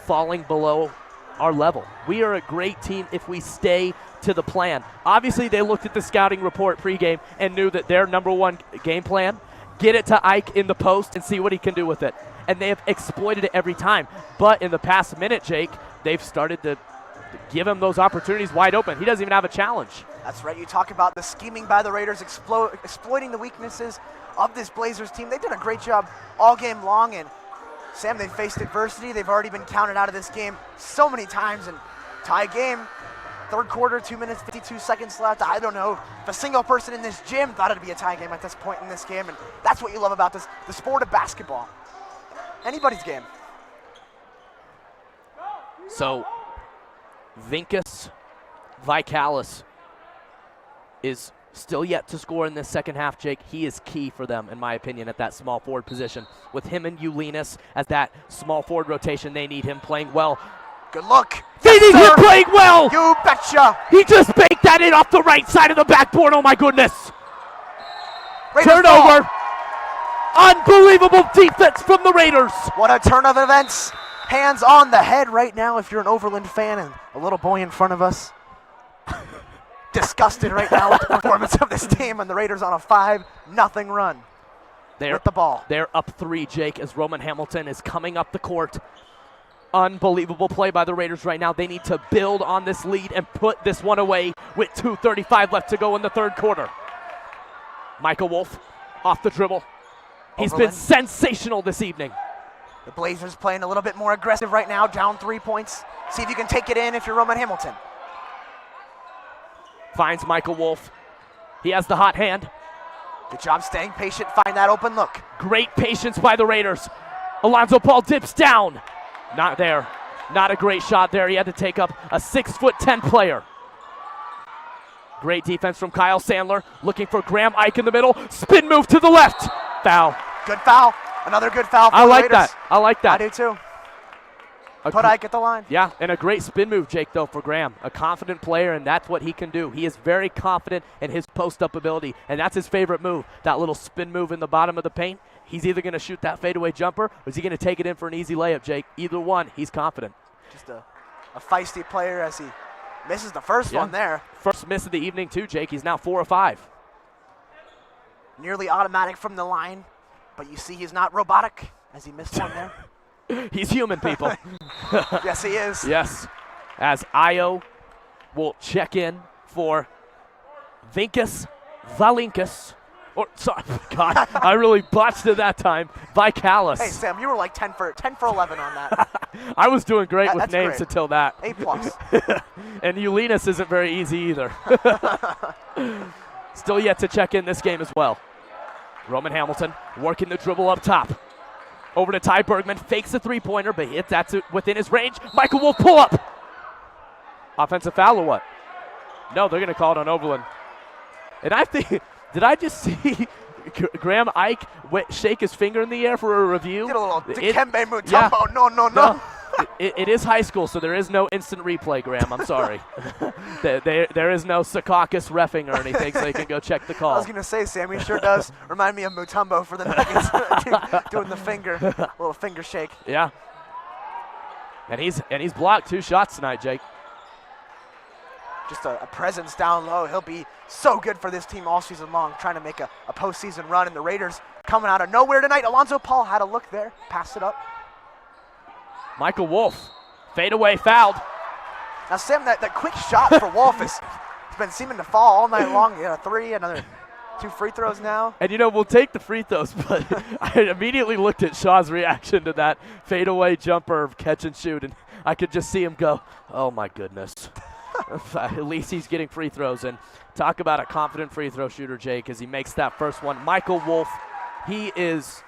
Speaker 16: falling below our level. We are a great team if we stay to the plan. Obviously, they looked at the scouting report pregame and knew that their number 1 game plan, get it to Ike in the post and see what he can do with it. And they have exploited it every time. But in the past minute, Jake, they've started to give him those opportunities wide open. He doesn't even have a challenge.
Speaker 17: That's right. You talk about the scheming by the Raiders, exploiting the weaknesses of this Blazers team. They did a great job all game long. And Sam, they faced adversity. They've already been counted out of this game so many times. And tie game, 3rd quarter, 2 minutes, 52 seconds left. I don't know if a single person in this gym thought it'd be a tie game at this point in this game. And that's what you love about this, the sport of basketball. Anybody's game.
Speaker 16: So, Vinkus Vikalis is still yet to score in this second half, Jake. He is key for them, in my opinion, at that small forward position. With him and Ulinas as that small forward rotation, they need him playing well.
Speaker 17: Good look.
Speaker 16: They need him playing well.
Speaker 17: You betcha.
Speaker 16: He just baked that in off the right side of the backboard. Oh, my goodness.
Speaker 17: Raiders
Speaker 16: Turnover.
Speaker 17: ball.
Speaker 16: Unbelievable defense from the Raiders.
Speaker 17: What a turn of events. Hands on the head right now if you're an Overland fan, and a little boy in front of us disgusted right now with the performance of this team, and the Raiders on a 5-0 run with the ball.
Speaker 16: They're up 3, Jake, as Roman Hamilton is coming up the court. Unbelievable play by the Raiders right now. They need to build on this lead and put this one away with 2:35 left to go in the 3rd quarter. Michael Wolf off the dribble. He's been sensational this evening.
Speaker 17: The Blazers playing a little bit more aggressive right now, down 3 points. See if you can take it in if you're Roman Hamilton.
Speaker 16: Finds Michael Wolf. He has the hot hand.
Speaker 17: Good job staying patient, find that open look.
Speaker 16: Great patience by the Raiders. Alonzo Paul dips down. Not there. Not a great shot there. He had to take up a 6'10" player. Great defense from Kyle Sandler. Looking for Graham Ike in the middle. Spin move to the left. Foul.
Speaker 17: Good foul. Another good foul for
Speaker 16: I
Speaker 17: the
Speaker 16: like
Speaker 17: Raiders.
Speaker 16: that. I like that.
Speaker 17: I do too. Put Ike at the line.
Speaker 16: Yeah, and a great spin move, Jake, though, for Graham. A confident player, and that's what he can do. He is very confident in his post-up ability, and that's his favorite move, that little spin move in the bottom of the paint. He's either going to shoot that fadeaway jumper, or is he going to take it in for an easy layup, Jake? Either one, he's confident.
Speaker 17: Just a a feisty player as he misses the first one there.
Speaker 16: First miss of the evening too, Jake. He's now 4 of 5.
Speaker 17: Nearly automatic from the line, but you see he's not robotic as he missed one there.
Speaker 16: He's human, people.
Speaker 17: Yes, he is.
Speaker 16: Yes. As Io will check in for Vinkus Valinkus. Or, sorry, God, I really botched it that time. Vikalis.
Speaker 17: Hey, Sam, you were like 10 for 11 on that.
Speaker 16: I was doing great with names
Speaker 17: great.
Speaker 16: until that.
Speaker 17: A+.
Speaker 16: And Ulinas isn't very easy either. Still yet to check in this game as well. Roman Hamilton working the dribble up top. Over to Ty Bergman, fakes a three-pointer, but hits that within his range. Michael Wolf pull up. Offensive foul or what? No, they're going to call it on Overland. And I think, did I just see Graham Ike shake his finger in the air for a review?
Speaker 17: Get a little Dikembe Mutombo.
Speaker 16: Yeah.
Speaker 17: No.
Speaker 16: It is high school, so there is no instant replay, Graham. I'm sorry. there is no Secaucus reffing or anything, so you can go check the call.
Speaker 17: I was going to say, Sam, he sure does remind me of Mutombo for the Nuggets, doing the little finger shake.
Speaker 16: Yeah. And he's blocked 2 shots tonight, Jake.
Speaker 17: Just a presence down low. He'll be so good for this team all season long, trying to make a postseason run. And the Raiders coming out of nowhere tonight. Alonzo Paul had a look there, passed it up.
Speaker 16: Michael Wolf, fade away, fouled.
Speaker 17: Now, Sam, that quick shot for Wolf has been seeming to fall all night long. He had a 3, another 2 free throws now.
Speaker 16: And, we'll take the free throws, but I immediately looked at Shaw's reaction to that fadeaway jumper catch and shoot, and I could just see him go, oh, my goodness. At least he's getting free throws. And talk about a confident free throw shooter, Jake, as he makes that first one. Michael Wolf, he is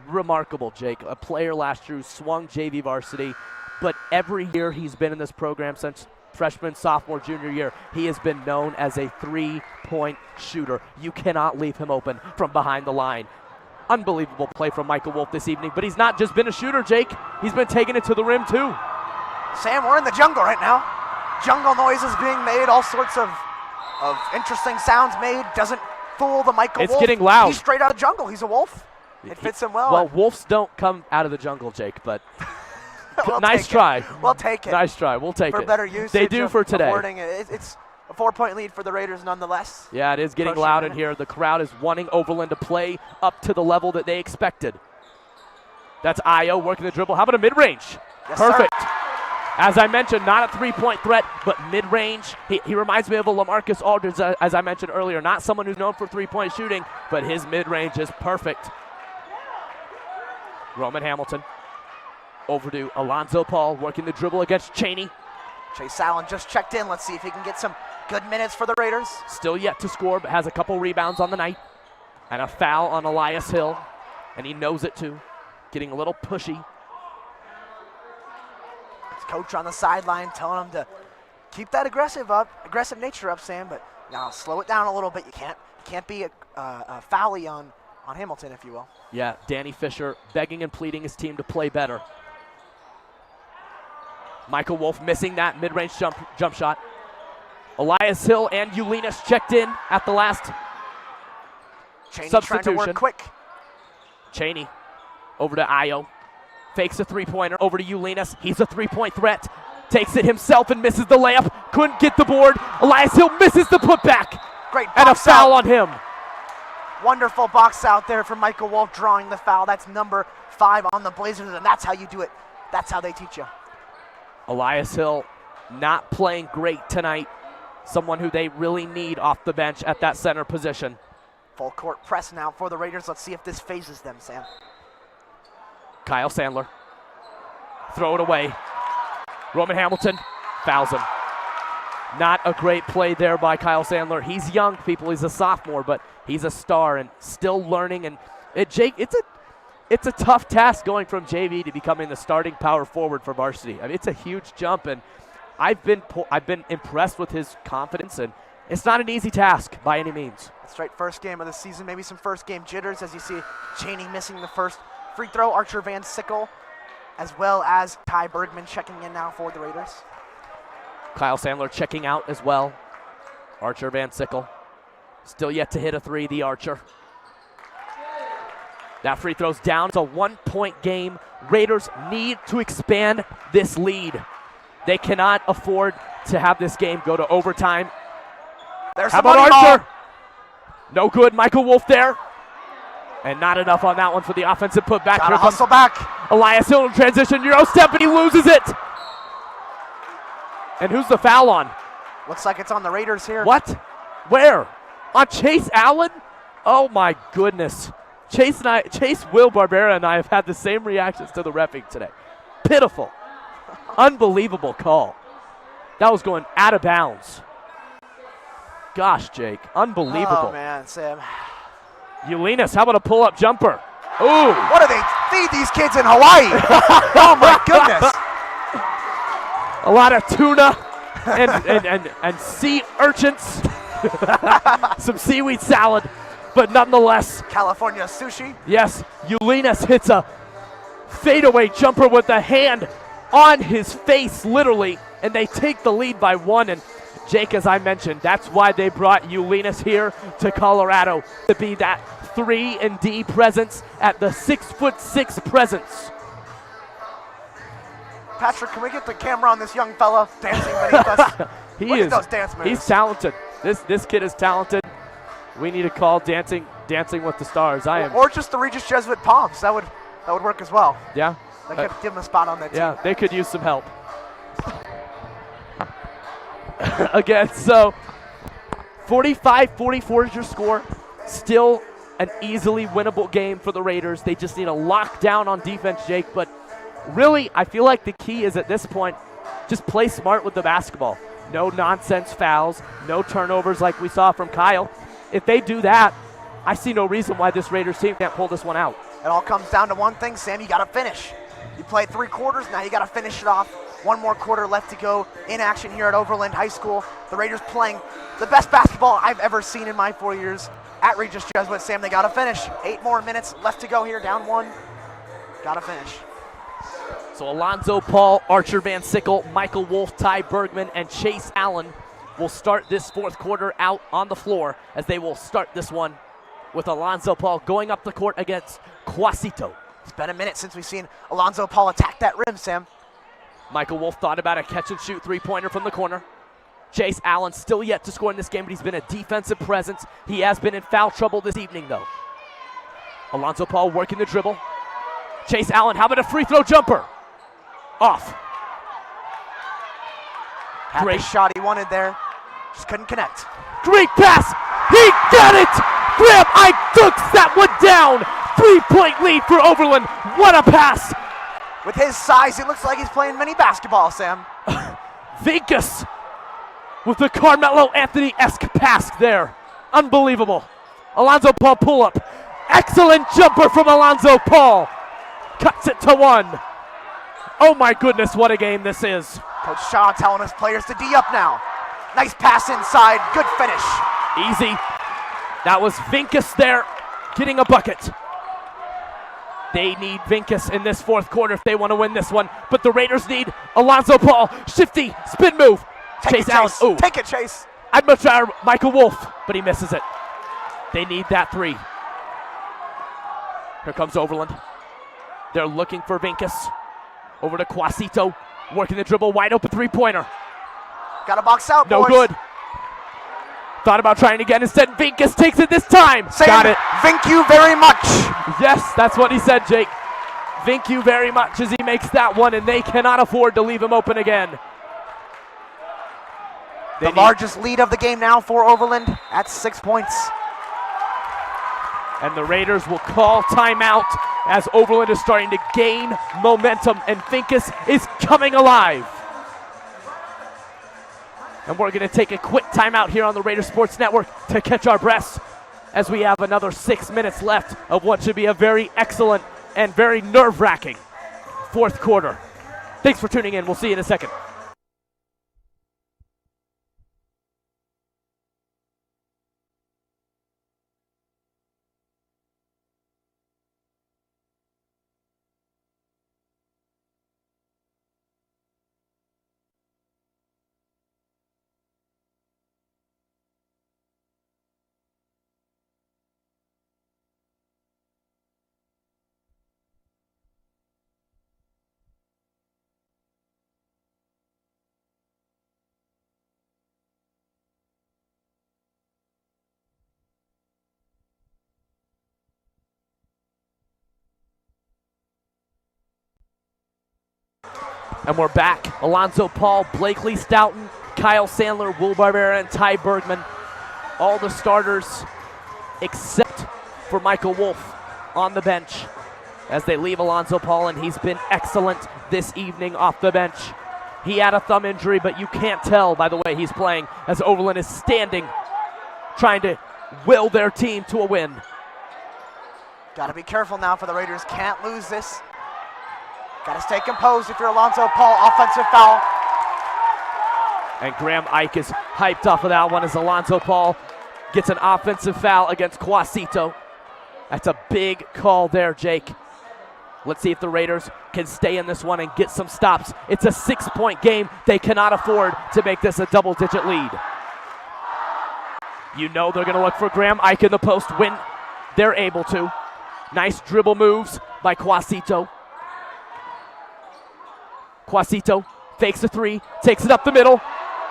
Speaker 16: remarkable, Jake. A player last year who swung JV varsity, but every year he's been in this program since freshman, sophomore, junior year, he has been known as a 3-point shooter. You cannot leave him open from behind the line. Unbelievable play from Michael Wolf this evening, but he's not just been a shooter, Jake. He's been taking it to the rim, too.
Speaker 17: Sam, we're in the jungle right now. Jungle noises being made, all sorts of interesting sounds made. Doesn't fool the Michael Wolf.
Speaker 16: It's getting loud.
Speaker 17: He's straight out of jungle. He's a wolf. It fits him well.
Speaker 16: Well, wolves don't come out of the jungle, Jake, but
Speaker 17: we'll
Speaker 16: nice try.
Speaker 17: We'll take it.
Speaker 16: Nice try. We'll take it.
Speaker 17: For better usage.
Speaker 16: They do for today.
Speaker 17: It's a 4-point lead for the Raiders nonetheless.
Speaker 16: Yeah, it is getting loud in here. The crowd is wanting Overland to play up to the level that they expected. That's Io working the dribble. How about a mid-range?
Speaker 17: Yes,
Speaker 16: perfect.
Speaker 17: Sir.
Speaker 16: As I mentioned, not a 3-point threat, but mid-range. He reminds me of a LaMarcus Aldridge, as I mentioned earlier. Not someone who's known for 3-point shooting, but his mid-range is perfect. Roman Hamilton over to Alonzo Paul, working the dribble against Cheney.
Speaker 17: Chase Allen just checked in. Let's see if he can get some good minutes for the Raiders.
Speaker 16: Still yet to score, but has a couple rebounds on the night. And a foul on Elias Hill, and he knows it too. Getting a little pushy.
Speaker 17: His coach on the sideline telling him to keep that aggressive nature up, Sam, but now slow it down a little bit. You can't be a foul-y on Hamilton, if you will.
Speaker 16: Yeah, Danny Fisher begging and pleading his team to play better. Michael Wolf missing that mid-range jump shot. Elias Hill and Ulinas checked in at the last
Speaker 17: Cheney
Speaker 16: substitution.
Speaker 17: Trying to work quick.
Speaker 16: Cheney over to Io. Fakes a three-pointer over to Ulinas. He's a 3-point threat. Takes it himself and misses the layup. Couldn't get the board. Elias Hill misses the putback.
Speaker 17: Great box
Speaker 16: and a foul
Speaker 17: out
Speaker 16: on him.
Speaker 17: Wonderful box out there for Michael Wolf drawing the foul. That's number 5 on the Blazers, and that's how you do it. That's how they teach you.
Speaker 16: Elias Hill not playing great tonight. Someone who they really need off the bench at that center position.
Speaker 17: Full court press now for the Raiders. Let's see if this phases them, Sam.
Speaker 16: Kyle Sandler. Throw it away. Roman Hamilton fouls him. Not a great play there by Kyle Sandler. He's young, people. He's a sophomore, but he's a star and still learning. And Jake, it's a tough task going from JV to becoming the starting power forward for varsity. I mean, it's a huge jump, and I've been impressed with his confidence, and it's not an easy task by any means.
Speaker 17: That's right, first game of the season, maybe some first game jitters as you see Cheney missing the first free throw, Archer Van Sickle, as well as Ty Bergman checking in now for the Raiders.
Speaker 16: Kyle Sandler checking out as well. Archer Van Sickle. Still yet to hit a 3, the Archer. That free throw's down. It's a 1-point game. Raiders need to expand this lead. They cannot afford to have this game go to overtime.
Speaker 17: There's
Speaker 16: How
Speaker 17: the
Speaker 16: about
Speaker 17: money
Speaker 16: Archer?
Speaker 17: ball.
Speaker 16: No good. Michael Wolf there. And not enough on that one for the offensive putback.
Speaker 17: Gotta hustle back.
Speaker 16: Elias Hill in transition. Euro step, and he loses it. And who's the foul on?
Speaker 17: Looks like it's on the Raiders here.
Speaker 16: What? Where? On Chase Allen? Oh my goodness. Chase Will Barbera and I have had the same reactions to the reffing today. Pitiful. Unbelievable call. That was going out of bounds. Gosh, Jake. Unbelievable.
Speaker 17: Oh, man, Sam.
Speaker 16: Ulinas, how about a pull-up jumper? Ooh.
Speaker 17: What do they feed these kids in Hawaii? Oh, my goodness.
Speaker 16: A lot of tuna and sea urchins. Some seaweed salad, but nonetheless.
Speaker 17: California sushi.
Speaker 16: Yes, Ulinas hits a fadeaway jumper with a hand on his face, literally, and they take the lead by 1. And Jake, as I mentioned, that's why they brought Ulinas here to Colorado, to be that 3-and-D presence at the 6'6" presence.
Speaker 17: Patrick, can we get the camera on this young fella dancing beneath us? Look at those dance moves.
Speaker 16: He's talented. This kid is talented. We need to call Dancing with the Stars.
Speaker 17: Or just the Regis Jesuit Palms. That would work as well.
Speaker 16: Yeah.
Speaker 17: They could give him a spot on that team.
Speaker 16: Yeah, they could use some help. Again, so 45-44 is your score. Still an easily winnable game for the Raiders. They just need to lock down on defense, Jake. But really, I feel like the key is at this point, just play smart with the basketball. No nonsense fouls, no turnovers like we saw from Kyle. If they do that, I see no reason why this Raiders team can't pull this one out.
Speaker 17: It all comes down to one thing, Sam. You got to finish. You played 3 quarters, now you got to finish it off. 1 more quarter left to go in action here at Overland High School. The Raiders playing the best basketball I've ever seen in my 4 years at Regis Jesuit. Sam, they got to finish. 8 more minutes left to go here, down 1. Got to finish.
Speaker 16: So Alonzo Paul, Archer Van Sickle, Michael Wolf, Ty Bergman, and Chase Allen will start this 4th quarter out on the floor, as they will start this one with Alonzo Paul going up the court against Quasito.
Speaker 17: It's been a minute since we've seen Alonzo Paul attack that rim, Sam.
Speaker 16: Michael Wolf thought about a catch-and-shoot 3-pointer from the corner. Chase Allen still yet to score in this game, but he's been a defensive presence. He has been in foul trouble this evening, though. Alonzo Paul working the dribble. Chase Allen, how about a free throw jumper? Off.
Speaker 17: Great shot he wanted there. Just couldn't connect.
Speaker 16: Great pass. He got it. Graham Idukes that one down. 3-point lead for Overland. What a pass.
Speaker 17: With his size, it looks like he's playing mini basketball, Sam.
Speaker 16: Vincus with the Carmelo Anthony-esque pass there. Unbelievable. Alonzo Paul pull-up. Excellent jumper from Alonzo Paul. Cuts it to 1. Oh my goodness, what a game this is.
Speaker 17: Coach Shaw telling his players to D up now. Nice pass inside, good finish.
Speaker 16: Easy. That was Vincus there, getting a bucket. They need Vincus in this 4th quarter if they want to win this one. But the Raiders need Alonzo Paul. Shifty, spin move. Chase Allen. Ooh.
Speaker 17: Take it, Chase.
Speaker 16: I'd much rather Michael Wolf, but he misses it. They need that 3. Here comes Overland. They're looking for Vincus. Over to Quasito, working the dribble, wide open 3-pointer.
Speaker 17: Got to box out,
Speaker 16: no
Speaker 17: boys.
Speaker 16: Good. Thought about trying again. Instead, Vincus takes it this time.
Speaker 17: Sam,
Speaker 16: got it.
Speaker 17: Thank you very much.
Speaker 16: Yes, that's what he said, Jake. Thank you very much as he makes that one, and they cannot afford to leave him open again.
Speaker 17: The largest lead of the game now for Overland at 6 points.
Speaker 16: And the Raiders will call timeout as Overland is starting to gain momentum, and Vincus is coming alive. And we're going to take a quick timeout here on the Raider Sports Network to catch our breaths, as we have another 6 minutes left of what should be a very excellent and very nerve-wracking 4th quarter. Thanks for tuning in. We'll see you in a second. And we're back. Alonzo Paul, Blakely Stoughton, Kyle Sandler, Will Barbera, and Ty Bergman. All the starters except for Michael Wolf on the bench as they leave Alonzo Paul, and he's been excellent this evening off the bench. He had a thumb injury, but you can't tell by the way he's playing as Overland is standing, trying to will their team to a win.
Speaker 17: Got to be careful now for the Raiders. Can't lose this. Got to stay composed if you're Alonzo Paul. Offensive foul.
Speaker 16: And Graham Ike is hyped off of that one as Alonzo Paul gets an offensive foul against Quasito. That's a big call there, Jake. Let's see if the Raiders can stay in this one and get some stops. It's a 6-point game. They cannot afford to make this a double-digit lead. You know they're going to look for Graham Ike in the post when they're able to. Nice dribble moves by Quasito. Quasito fakes a three, takes it up the middle.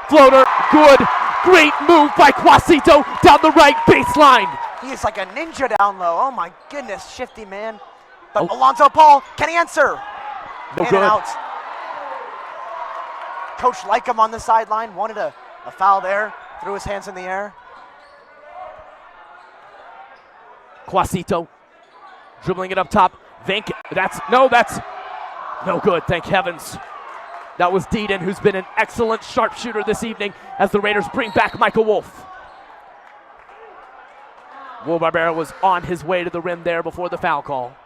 Speaker 16: Floater, good. Great move by Quasito down the right baseline.
Speaker 17: He is like a ninja down low. Oh my goodness, shifty man. But Alonzo Paul, can he answer?
Speaker 16: No
Speaker 17: In
Speaker 16: good.
Speaker 17: and out. Coach Lycum on the sideline wanted a foul there. Threw his hands in the air.
Speaker 16: Quasito dribbling it up top. That's no good, thank heavens. That was Deedon, who's been an excellent sharpshooter this evening as the Raiders bring back Michael Wolf. Will Barbera was on his way to the rim there before the foul call.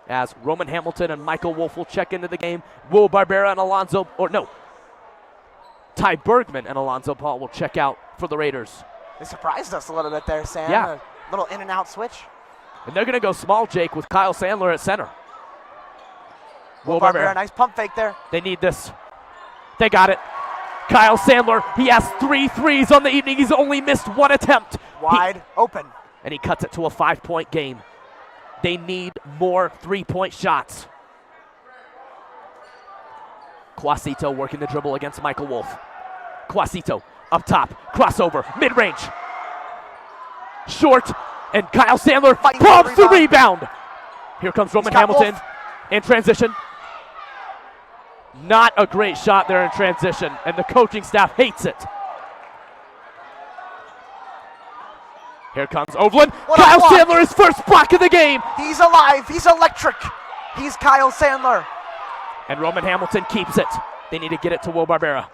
Speaker 16: As Roman Hamilton and Michael Wolf will check into the game. Will Barbera and Ty Bergman and Alonzo Paul will check out for the Raiders.
Speaker 17: They surprised us a little bit there, Sam.
Speaker 16: Yeah.
Speaker 17: A little in and out switch.
Speaker 16: And they're going to go small, Jake, with Kyle Sandler at center.
Speaker 17: Will Barbera, nice pump fake there.
Speaker 16: They need this. They got it. Kyle Sandler, he has 3 threes on the evening. He's only missed 1 attempt.
Speaker 17: Wide open.
Speaker 16: And he cuts it to a 5-point game. They need more 3-point shots. Quasito working the dribble against Michael Wolf. Quasito up top, crossover, mid-range. Short, and Kyle Sandler pops the rebound. Here comes Roman Hamilton in transition. Not a great shot there in transition, and the coaching staff hates it. Here comes Overland. Kyle Sandler, his first block of the game.
Speaker 17: He's alive. He's electric. He's Kyle Sandler.
Speaker 16: And Roman Hamilton keeps it. They need to get it to Will Barbera.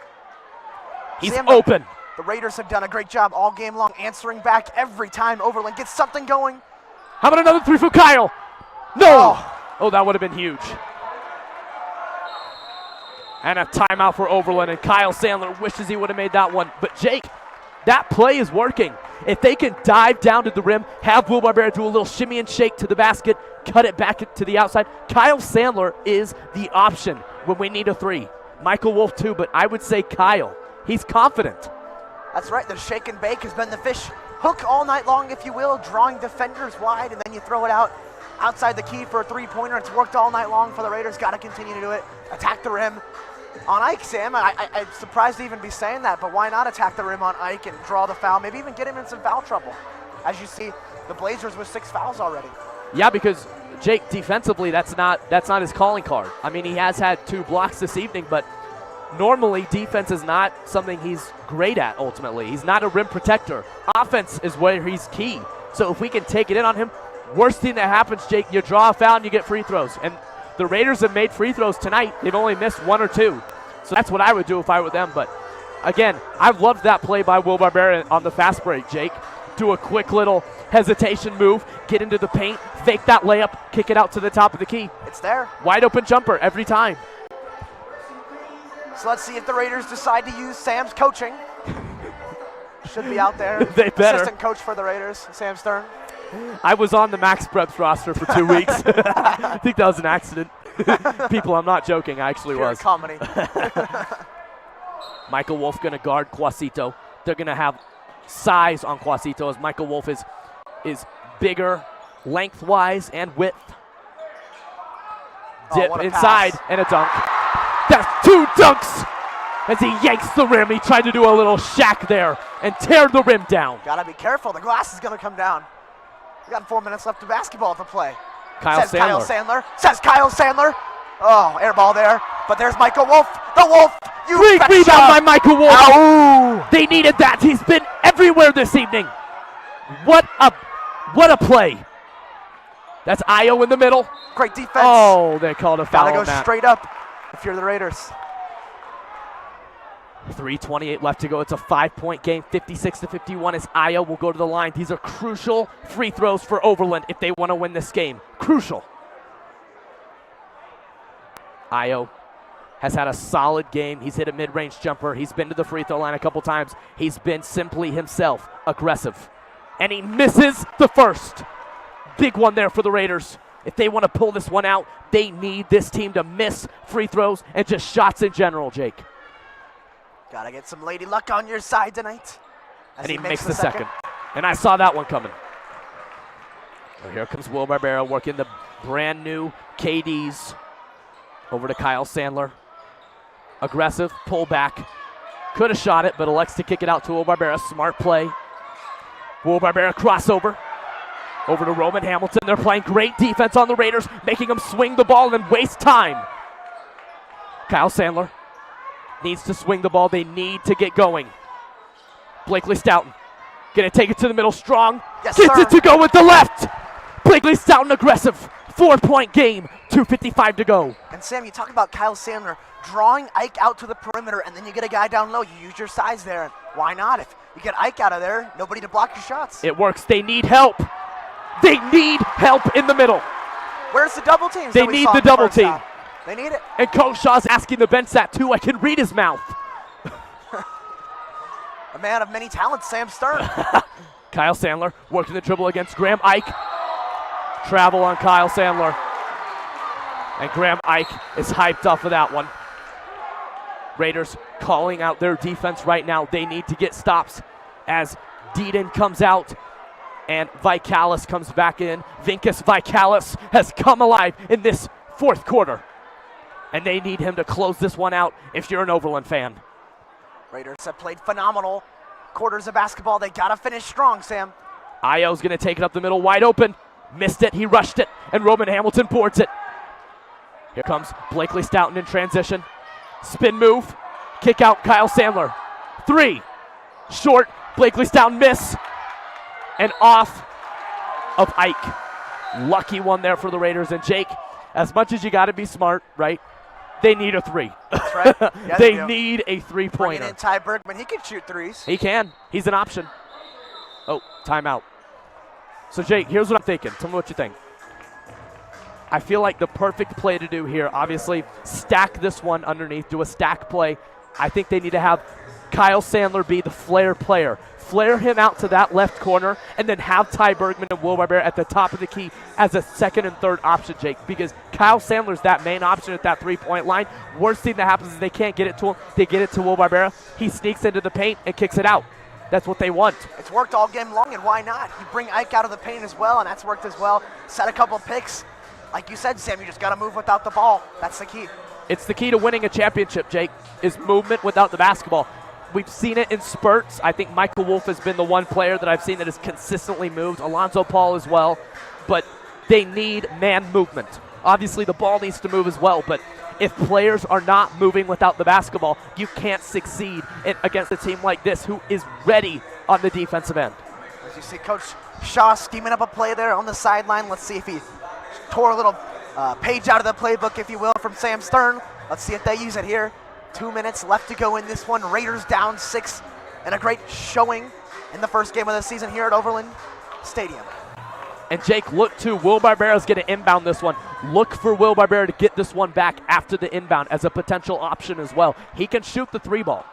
Speaker 16: He's
Speaker 17: Sam,
Speaker 16: open.
Speaker 17: The Raiders have done a great job all game long answering back every time Overland gets something going.
Speaker 16: How about another 3 from Kyle? No. Oh, that would have been huge. And a timeout for Overland, and Kyle Sandler wishes he would have made that one. But Jake, that play is working. If they can dive down to the rim, have Will Barbera do a little shimmy and shake to the basket, cut it back to the outside, Kyle Sandler is the option when we need a 3. Michael Wolf too, but I would say Kyle. He's confident.
Speaker 17: That's right, the shake and bake has been the fish hook all night long, if you will, drawing defenders wide, and then you throw it out outside the key for a 3-pointer. It's worked all night long for the Raiders. Got to continue to do it. Attack the rim on Ike, Sam. I'm surprised to even be saying that, but why not attack the rim on Ike and draw the foul, maybe even get him in some foul trouble? As you see, the Blazers with 6 fouls already.
Speaker 16: Yeah, because Jake, defensively, that's not his calling card. I mean, he has had 2 blocks this evening, but normally defense is not something he's great at ultimately. He's not a rim protector. Offense is where he's key. So if we can take it in on him, worst thing that happens, Jake, you draw a foul and you get free throws. And the Raiders have made free throws tonight. They've only missed 1 or 2. So that's what I would do if I were them. But again, I loved that play by Will Barbera on the fast break, Jake. Do a quick little hesitation move, get into the paint, fake that layup, kick it out to the top of the key.
Speaker 17: It's there.
Speaker 16: Wide open jumper every time.
Speaker 17: So let's see if the Raiders decide to use Sam's coaching. Should be out there.
Speaker 16: They better.
Speaker 17: Assistant coach for the Raiders, Sam Stern.
Speaker 16: I was on the Max Preps roster for 2 weeks. I think that was an accident. People, I'm not joking. I actually
Speaker 17: Pure
Speaker 16: was.
Speaker 17: comedy.
Speaker 16: Michael Wolf going to guard Quasito. They're going to have size on Quasito as Michael Wolf is bigger lengthwise and width. Dip inside and a dunk. That's 2 dunks as he yanks the rim. He tried to do a little shack there and tear the rim down.
Speaker 17: Gotta be careful. The glass is gonna come down. We got 4 minutes left of basketball to play.
Speaker 16: Kyle
Speaker 17: Says Kyle Sandler. Oh, air ball there. But there's Michael Wolf. The Wolf.
Speaker 16: Great rebound by Michael Wolf.
Speaker 17: Ow.
Speaker 16: They needed that. He's been everywhere this evening. What a play. That's Io in the middle.
Speaker 17: Great defense.
Speaker 16: Oh, they called a foul
Speaker 17: Gotta
Speaker 16: on
Speaker 17: go
Speaker 16: that.
Speaker 17: straight up if you're the Raiders.
Speaker 16: 3:28 left to go. It's a 5-point game, 56-51 as Io will go to the line. These are crucial free throws for Overland if they want to win this game. Crucial. Io has had a solid game. He's hit a mid-range jumper. He's been to the free throw line a couple times. He's been simply himself, aggressive. And he misses the first. Big one there for the Raiders. If they want to pull this one out, they need this team to miss free throws and just shots in general, Jake.
Speaker 17: Gotta get some lady luck on your side tonight.
Speaker 16: And he makes the second. And I saw that one coming. So here comes Will Barbera working the brand new KDs over to Kyle Sandler. Aggressive, pull back. Could have shot it, but elects to kick it out to Will Barbera. Smart play. Will Barbera crossover. Over to Roman Hamilton. They're playing great defense on the Raiders, making them swing the ball and waste time. Kyle Sandler needs to swing the ball. They need to get going. Blakely Stoughton gonna take it to the middle strong.
Speaker 17: Yes,
Speaker 16: Gets
Speaker 17: sir.
Speaker 16: it to go with the left. Blakely Stoughton aggressive. 4-point game, 2:55 to go.
Speaker 17: And Sam, you talk about Kyle Sandler drawing Ike out to the perimeter, and then you get a guy down low. You use your size there. Why not? If you get Ike out of there, nobody to block your shots.
Speaker 16: It works. They need help. They need help in the middle.
Speaker 17: Where's the double teams?
Speaker 16: They
Speaker 17: that we
Speaker 16: need
Speaker 17: saw
Speaker 16: the
Speaker 17: in
Speaker 16: double
Speaker 17: first
Speaker 16: team.
Speaker 17: half? They need it.
Speaker 16: And Coach Shaw's asking the bench that too. I can read his mouth.
Speaker 17: A man of many talents, Sam Stern.
Speaker 16: Kyle Sandler working the dribble against Graham Ike. Travel on Kyle Sandler. And Graham Ike is hyped off of that one. Raiders calling out their defense right now. They need to get stops as Deedon comes out and Vicalis comes back in. Vinkus Vicalis has come alive in this fourth quarter. And they need him to close this one out if you're an Overland fan.
Speaker 17: Raiders have played phenomenal quarters of basketball. They gotta finish strong, Sam.
Speaker 16: Io's gonna take it up the middle, wide open. Missed it, he rushed it, and Roman Hamilton boards it. Here comes Blakely Stoughton in transition. Spin move, kick out Kyle Sandler. 3, short, Blakely Stoughton miss, and off of Ike. Lucky one there for the Raiders. And Jake, as much as you gotta be smart, right? They need a 3.
Speaker 17: That's right. Yeah,
Speaker 16: they
Speaker 17: do.
Speaker 16: need a 3-pointer.
Speaker 17: Bringing in Ty Bergman, he can shoot threes.
Speaker 16: He can. He's an option. Oh, timeout. So, Jake, here's what I'm thinking. Tell me what you think. I feel like the perfect play to do here, obviously, stack this one underneath, do a stack play. I think they need to have Kyle Sandler be the flare player. Flare him out to that left corner, and then have Ty Bergman and Will Barbera at the top of the key as a second and third option, Jake, because Kyle Sandler's that main option at that three-point line. Worst thing that happens is they can't get it to him. They get it to Will Barbera. He sneaks into the paint and kicks it out. That's what they want.
Speaker 17: It's worked all game long, and why not? You bring Ike out of the paint as well, and that's worked as well. Set a couple picks. Like you said, Sam, you just got to move without the ball. That's the key.
Speaker 16: It's the key to winning a championship, Jake, is movement without the basketball. We've seen it in spurts. I think Michael Wolf has been the one player that I've seen that has consistently moved. Alonzo Paul as well. But they need man movement. Obviously, the ball needs to move as well, but if players are not moving without the basketball, you can't succeed against a team like this who is ready on the defensive end.
Speaker 17: As you see Coach Shaw scheming up a play there on the sideline. Let's see if he tore a little page out of the playbook, if you will, from Sam Stern. Let's see if they use it here. 2 minutes left to go in this one. Raiders down 6, and a great showing in the first game of the season here at Overland Stadium.
Speaker 16: And Jake, look to Will Barbera's going to inbound this one. Look for Will Barbera to get this one back after the inbound as a potential option as well. He can shoot the 3 ball.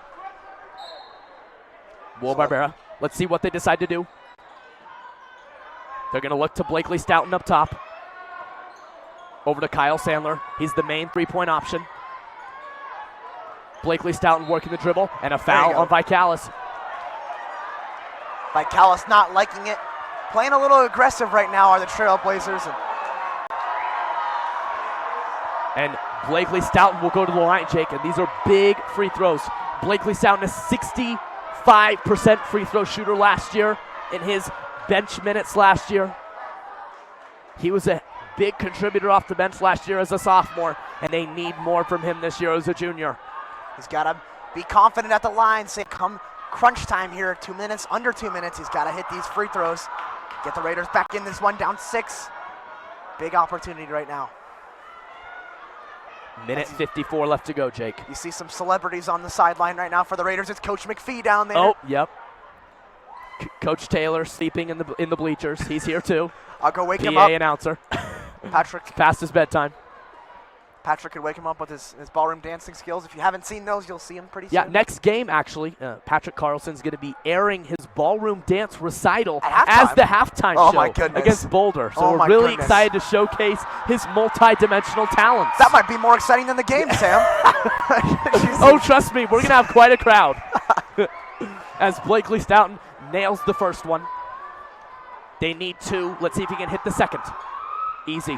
Speaker 16: Will Barbera, let's see what they decide to do. They're going to look to Blakely Stoughton up top. Over to Kyle Sandler. He's the main 3-point option. Blakely Stoughton working the dribble, and a foul on Vicalis.
Speaker 17: Vicalis not liking it. Playing a little aggressive right now are the Trailblazers.
Speaker 16: And Blakely Stoughton will go to the line, Jake, and these are big free throws. Blakely Stoughton is 65% free throw shooter last year in his bench minutes last year. He was a big contributor off the bench last year as a sophomore. and they need more from him this year as a junior.
Speaker 17: He's got to be confident at the line. Say, come crunch time here, 2 minutes, under 2 minutes. He's got to hit these free throws. Get the Raiders back in this one, down 6. Big opportunity right now.
Speaker 16: Minute 54 left to go, Jake.
Speaker 17: You see some celebrities on the sideline right now for the Raiders. It's Coach McPhee down there.
Speaker 16: Oh, yep. Coach Taylor sleeping in the bleachers. He's here too.
Speaker 17: I'll go wake him up.
Speaker 16: PA announcer.
Speaker 17: Patrick.
Speaker 16: Past his bedtime.
Speaker 17: Patrick could wake him up with his ballroom dancing skills. If you haven't seen those, you'll see him pretty soon.
Speaker 16: Yeah, next game, actually, Patrick Carlson's going to be airing his ballroom dance recital as the halftime show
Speaker 17: my goodness.
Speaker 16: against Boulder. So we're really excited to showcase his multi-dimensional talents.
Speaker 17: That might be more exciting than the game, Sam.
Speaker 16: Oh, trust me, we're going to have quite a crowd. As Blakely Stoughton nails the first one. They need 2. Let's see if he can hit the second. Easy.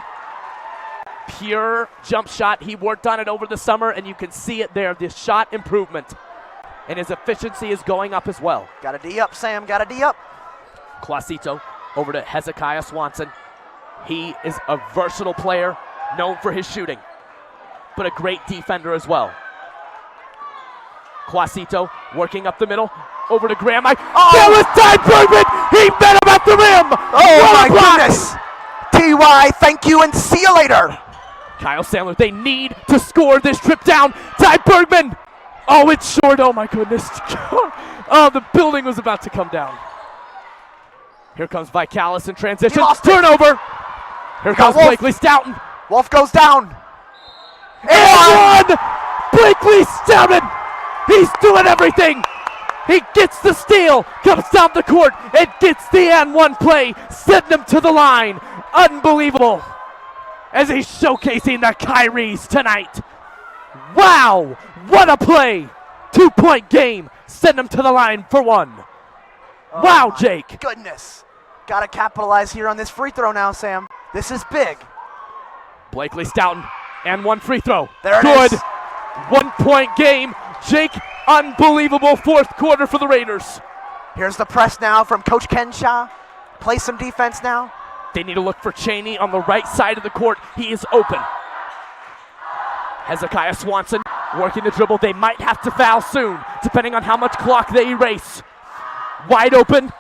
Speaker 16: Pure jump shot. He worked on it over the summer, and you can see it there, the shot improvement. And his efficiency is going up as well.
Speaker 17: Got a D up, Sam. Got a D up.
Speaker 16: Quasito over to Hezekiah Swanson. He is a versatile player, known for his shooting, but a great defender as well. Quasito working up the middle, over to Graham. There was Ty Bergman! He met him at the rim!
Speaker 17: Oh my goodness! TY, thank you and see you later!
Speaker 16: Kyle Sandler, they need to score this trip down. Ty Bergman! Oh, it's short. Oh my goodness. Oh, the building was about to come down. Here comes Vicalis in transition. Turnover! Here comes Blakely Stoughton.
Speaker 17: Wolf goes down.
Speaker 16: And one! Blakely Stoughton! He's doing everything! He gets the steal, comes down the court, and gets the and one play, setting him to the line. Unbelievable. As he's showcasing the Kyries tonight. Wow, what a play. 2-point game, send him to the line for 1. Wow, Jake.
Speaker 17: Goodness. Got to capitalize here on this free throw now, Sam. This is big.
Speaker 16: Blakely Stoughton, and 1 free throw.
Speaker 17: There it
Speaker 16: Good.
Speaker 17: is.
Speaker 16: 1-point game. Jake, unbelievable 4th quarter for the Raiders.
Speaker 17: Here's the press now from Coach Kenshaw. Play some defense now.
Speaker 16: They need to look for Cheney on the right side of the court. He is open. Hezekiah Swanson working the dribble. They might have to foul soon, depending on how much clock they erase. Wide open.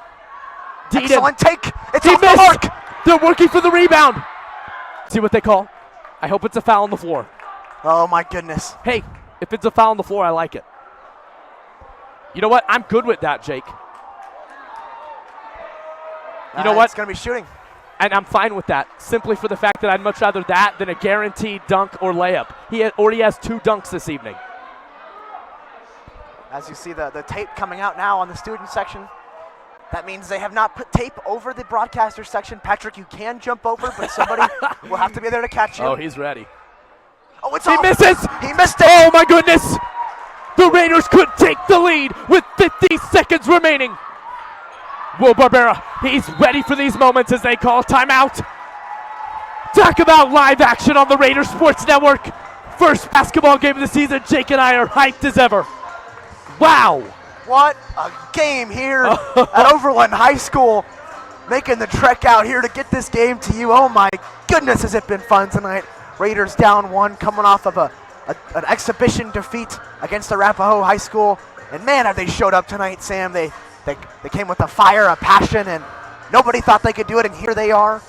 Speaker 17: Excellent take. It's
Speaker 16: he
Speaker 17: off
Speaker 16: missed.
Speaker 17: the mark.
Speaker 16: They're working for the rebound. See what they call? I hope it's a foul on the floor.
Speaker 17: Oh, my goodness.
Speaker 16: Hey, if it's a foul on the floor, I like it. You know what? I'm good with that, Jake. You know what?
Speaker 17: It's going to be shooting.
Speaker 16: And I'm fine with that, simply for the fact that I'd much rather that than a guaranteed dunk or layup. He already has 2 dunks this evening.
Speaker 17: As you see the tape coming out now on the student section, that means they have not put tape over the broadcaster section. Patrick, you can jump over, but somebody will have to be there to catch you.
Speaker 16: Oh, he's ready.
Speaker 17: Oh, it's
Speaker 16: He
Speaker 17: off.
Speaker 16: misses!
Speaker 17: He missed it!
Speaker 16: Oh, my goodness! The Raiders could take the lead with 50 seconds remaining. Will Barbera, he's ready for these moments as they call timeout. Talk about live action on the Raiders Sports Network. First basketball game of the season. Jake and I are hyped as ever. Wow.
Speaker 17: What a game here at Overland High School. Making the trek out here to get this game to you. Oh my goodness, has it been fun tonight. Raiders down 1, coming off of an exhibition defeat against Arapahoe High School. And man, have they showed up tonight, Sam. They came with a fire, a passion, and nobody thought they could do it, and here they are.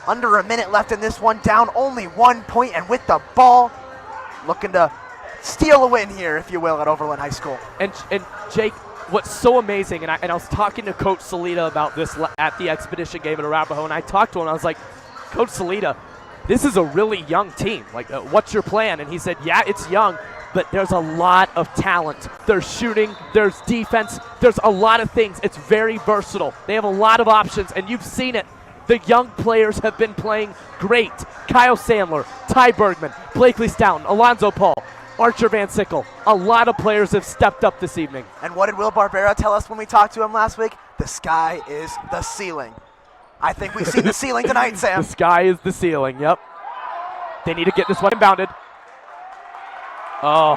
Speaker 17: Under a minute left in this one, down only 1 point, and with the ball, looking to steal a win here, if you will, at Overland High School.
Speaker 16: And Jake, what's so amazing, and I was talking to Coach Salita about this at the Expedition game at Arapahoe, and I talked to him, I was like, Coach Salita, this is a really young team. Like, what's your plan? And he said, yeah, it's young, but there's a lot of talent. There's shooting, there's defense, there's a lot of things. It's very versatile. They have a lot of options, and you've seen it. The young players have been playing great. Kyle Sandler, Ty Bergman, Blakely Stoughton, Alonzo Paul, Archer Van Sickle. A lot of players have stepped up this evening.
Speaker 17: And what did Will Barbera tell us when we talked to him last week? The sky is the ceiling. I think we've seen the ceiling tonight, Sam.
Speaker 16: The sky is the ceiling, yep. They need to get this one inbounded. Oh.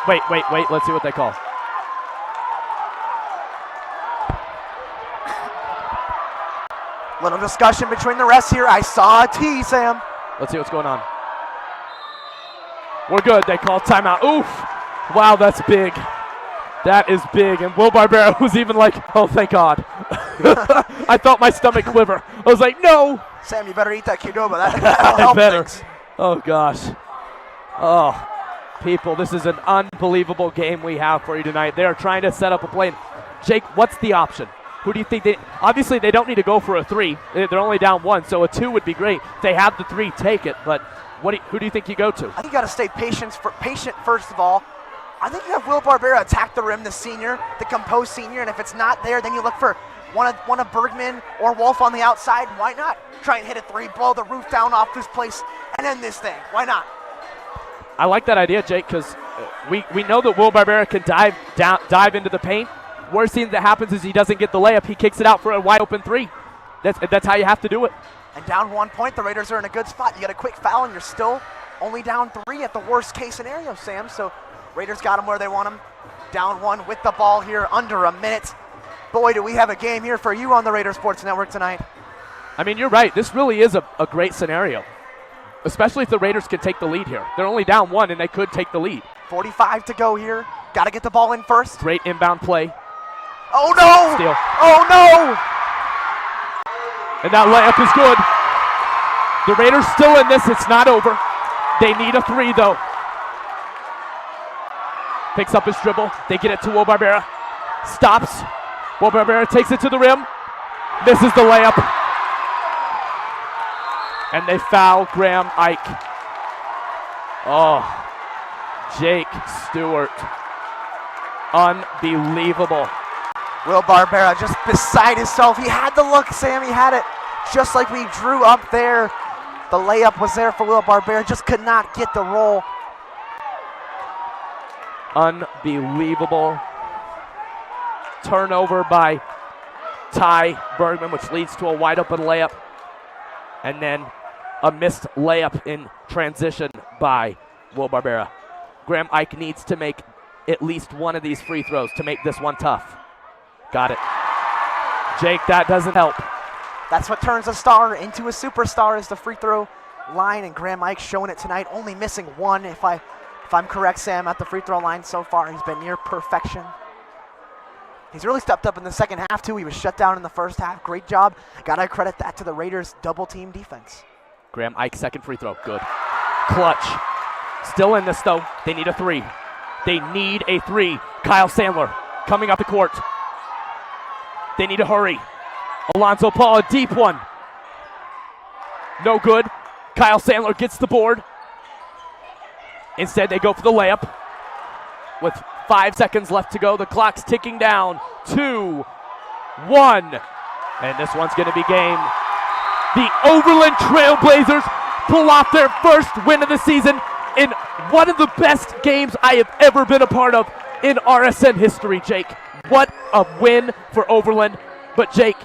Speaker 16: Wait. Let's see what they call.
Speaker 17: Little discussion between the refs here. I saw a T, Sam.
Speaker 16: Let's see what's going on. We're good. They call timeout. Oof. Wow, that's big. That is big. And Will Barbera was even like, oh, thank God. I felt my stomach quiver. I was like, no.
Speaker 17: Sam, you better eat that Qdoba. That'll
Speaker 16: I
Speaker 17: help
Speaker 16: better.
Speaker 17: things.
Speaker 16: Oh, gosh. Oh, people, this is an unbelievable game we have for you tonight. They are trying to set up a play. Jake, what's the option? Who do you think obviously they don't need to go for a 3. They're only down 1, so a 2 would be great. If they have the 3, take it. But who do you think you go to?
Speaker 17: I think you got to stay patient first of all. I think you have Will Barbera attack the rim, the senior, the composed senior, and if it's not there, then you look for one of Bergman or Wolf on the outside. Why not try and hit a 3, blow the roof down off this place, and end this thing? Why not?
Speaker 16: I like that idea, Jake, because we know that Will Barbera can dive into the paint. Worst thing that happens is he doesn't get the layup. He kicks it out for a wide open 3. That's how you have to do it.
Speaker 17: And down 1 point, the Raiders are in a good spot. You get a quick foul, and you're still only down 3 at the worst case scenario, Sam. So Raiders got them where they want them. Down 1 with the ball here, under a minute. Boy, do we have a game here for you on the Raider Sports Network tonight.
Speaker 16: I mean, you're right. This really is a great scenario, especially if the Raiders can take the lead here. They're only down 1, and they could take the lead.
Speaker 17: 45 to go here. Got to get the ball in first.
Speaker 16: Great inbound play.
Speaker 17: Oh, no!
Speaker 16: Steal.
Speaker 17: Oh, no!
Speaker 16: And that layup is good. The Raiders still in this. It's not over. They need a 3, though. Picks up his dribble. They get it to Will Barbera. Stops. Will Barbera takes it to the rim. Misses the layup. And they foul Graham Ike. Oh, Jake Stewart. Unbelievable.
Speaker 17: Will Barbera just beside himself. He had the look, Sam. He had it just like we drew up there. The layup was there for Will Barbera. Just could not get the roll.
Speaker 16: Unbelievable. Turnover by Ty Bergman, which leads to a wide open layup. And then a missed layup in transition by Will Barbera. Graham Ike needs to make at least one of these free throws to make this one tough. Got it. Jake, that doesn't help.
Speaker 17: That's what turns a star into a superstar is the free throw line, and Graham Ike showing it tonight, only missing 1 if I'm correct, Sam, at the free throw line so far. He's been near perfection. He's really stepped up in the second half too. He was shut down in the first half. Great job. Gotta credit that to the Raiders' double team defense.
Speaker 16: Graham Ike, second free throw. Good. Clutch. Still in this though. They need a 3. They need a 3. Kyle Sandler coming up the court. They need to hurry. Alonzo Paul, a deep one. No good. Kyle Sandler gets the board. Instead, they go for the layup. With 5 seconds left to go, the clock's ticking down. 2, 1. And this one's going to be game. The Overland Trailblazers pull off their first win of the season in one of the best games I have ever been a part of in RSN history, Jake. What a win for Overland. But Jake,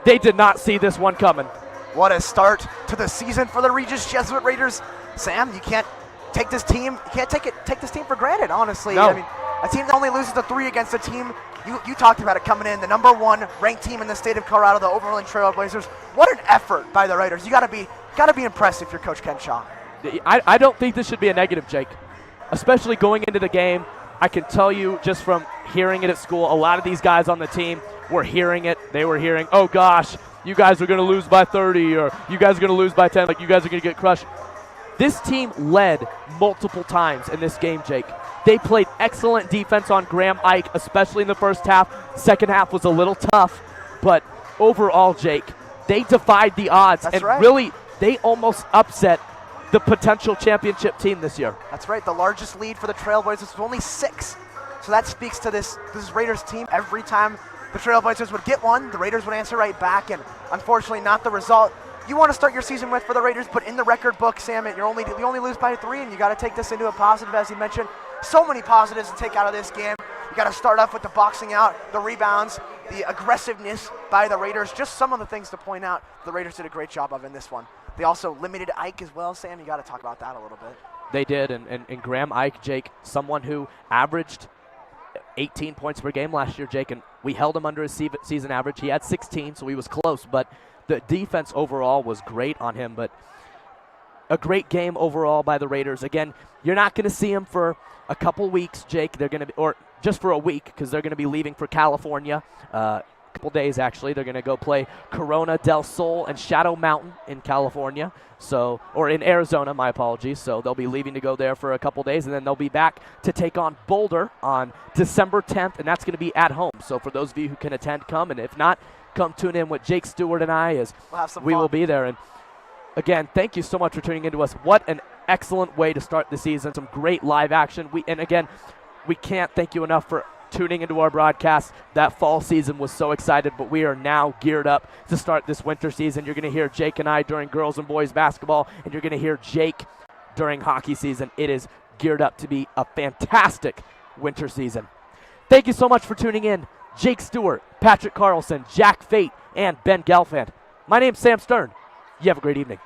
Speaker 16: they did not see this one coming.
Speaker 17: What a start to the season for the Regis Jesuit Raiders. Sam, you can't take this team. You can't take this team for granted, honestly.
Speaker 16: No.
Speaker 17: I mean, a team that only loses to 3 against a team. You talked about it coming in, the #1 ranked team in the state of Colorado, the Overland Trailblazers. What an effort by the Raiders. You gotta be impressed if you're Coach Ken Shaw.
Speaker 16: I don't think this should be a negative, Jake. Especially going into the game. I can tell you just from hearing it at school, a lot of these guys on the team were hearing it. They were hearing, oh gosh, you guys are going to lose by 30, or you guys are going to lose by 10, like you guys are going to get crushed. This team led multiple times in this game, Jake. They played excellent defense on Graham Ike, especially in the first half. Second half was a little tough, but overall, Jake, they defied the odds.
Speaker 17: That's
Speaker 16: and
Speaker 17: right.
Speaker 16: Really, they almost upset the potential championship team this year.
Speaker 17: That's right. The largest lead for the Trailblazers was only 6. So that speaks to this Raiders team. Every time the Trailblazers would get one, the Raiders would answer right back, and unfortunately not the result you want to start your season with for the Raiders. But in the record book, Sam, you only lose by 3, and you got to take this into a positive, as you mentioned. So many positives to take out of this game. You got to start off with the boxing out, the rebounds, the aggressiveness by the Raiders. Just some of the things to point out the Raiders did a great job of in this one. They also limited Ike as well, Sam. You got to talk about that a little bit.
Speaker 16: They did, and Graham Ike, Jake, someone who averaged 18 points per game last year, Jake, and we held him under his season average. He had 16, so he was close, but the defense overall was great on him. But a great game overall by the Raiders. Again, you're not going to see them for a couple weeks, Jake. They're going to be, or just for a week, because they're going to be leaving for California. A couple days, actually. They're going to go play Corona del Sol and Shadow Mountain in California. So, or in Arizona, my apologies. So they'll be leaving to go there for a couple days, and then they'll be back to take on Boulder on December 10th, and that's going to be at home. So for those of you who can attend, come, and if not, come tune in with Jake Stewart and I as
Speaker 17: we'll have some
Speaker 16: we
Speaker 17: fun.
Speaker 16: will be there. And again, thank you so much for tuning into us. What an excellent way to start the season. Some great live action. And again, we can't thank you enough for tuning into our broadcast. That fall season was so excited, but we are now geared up to start this winter season. You're going to hear Jake and I during girls and boys basketball, and you're going to hear Jake during hockey season. It is geared up to be a fantastic winter season. Thank you so much for tuning in. Jake Stewart, Patrick Carlson, Jack Fate, and Ben Gelfand. My name's Sam Stern. You have a great evening.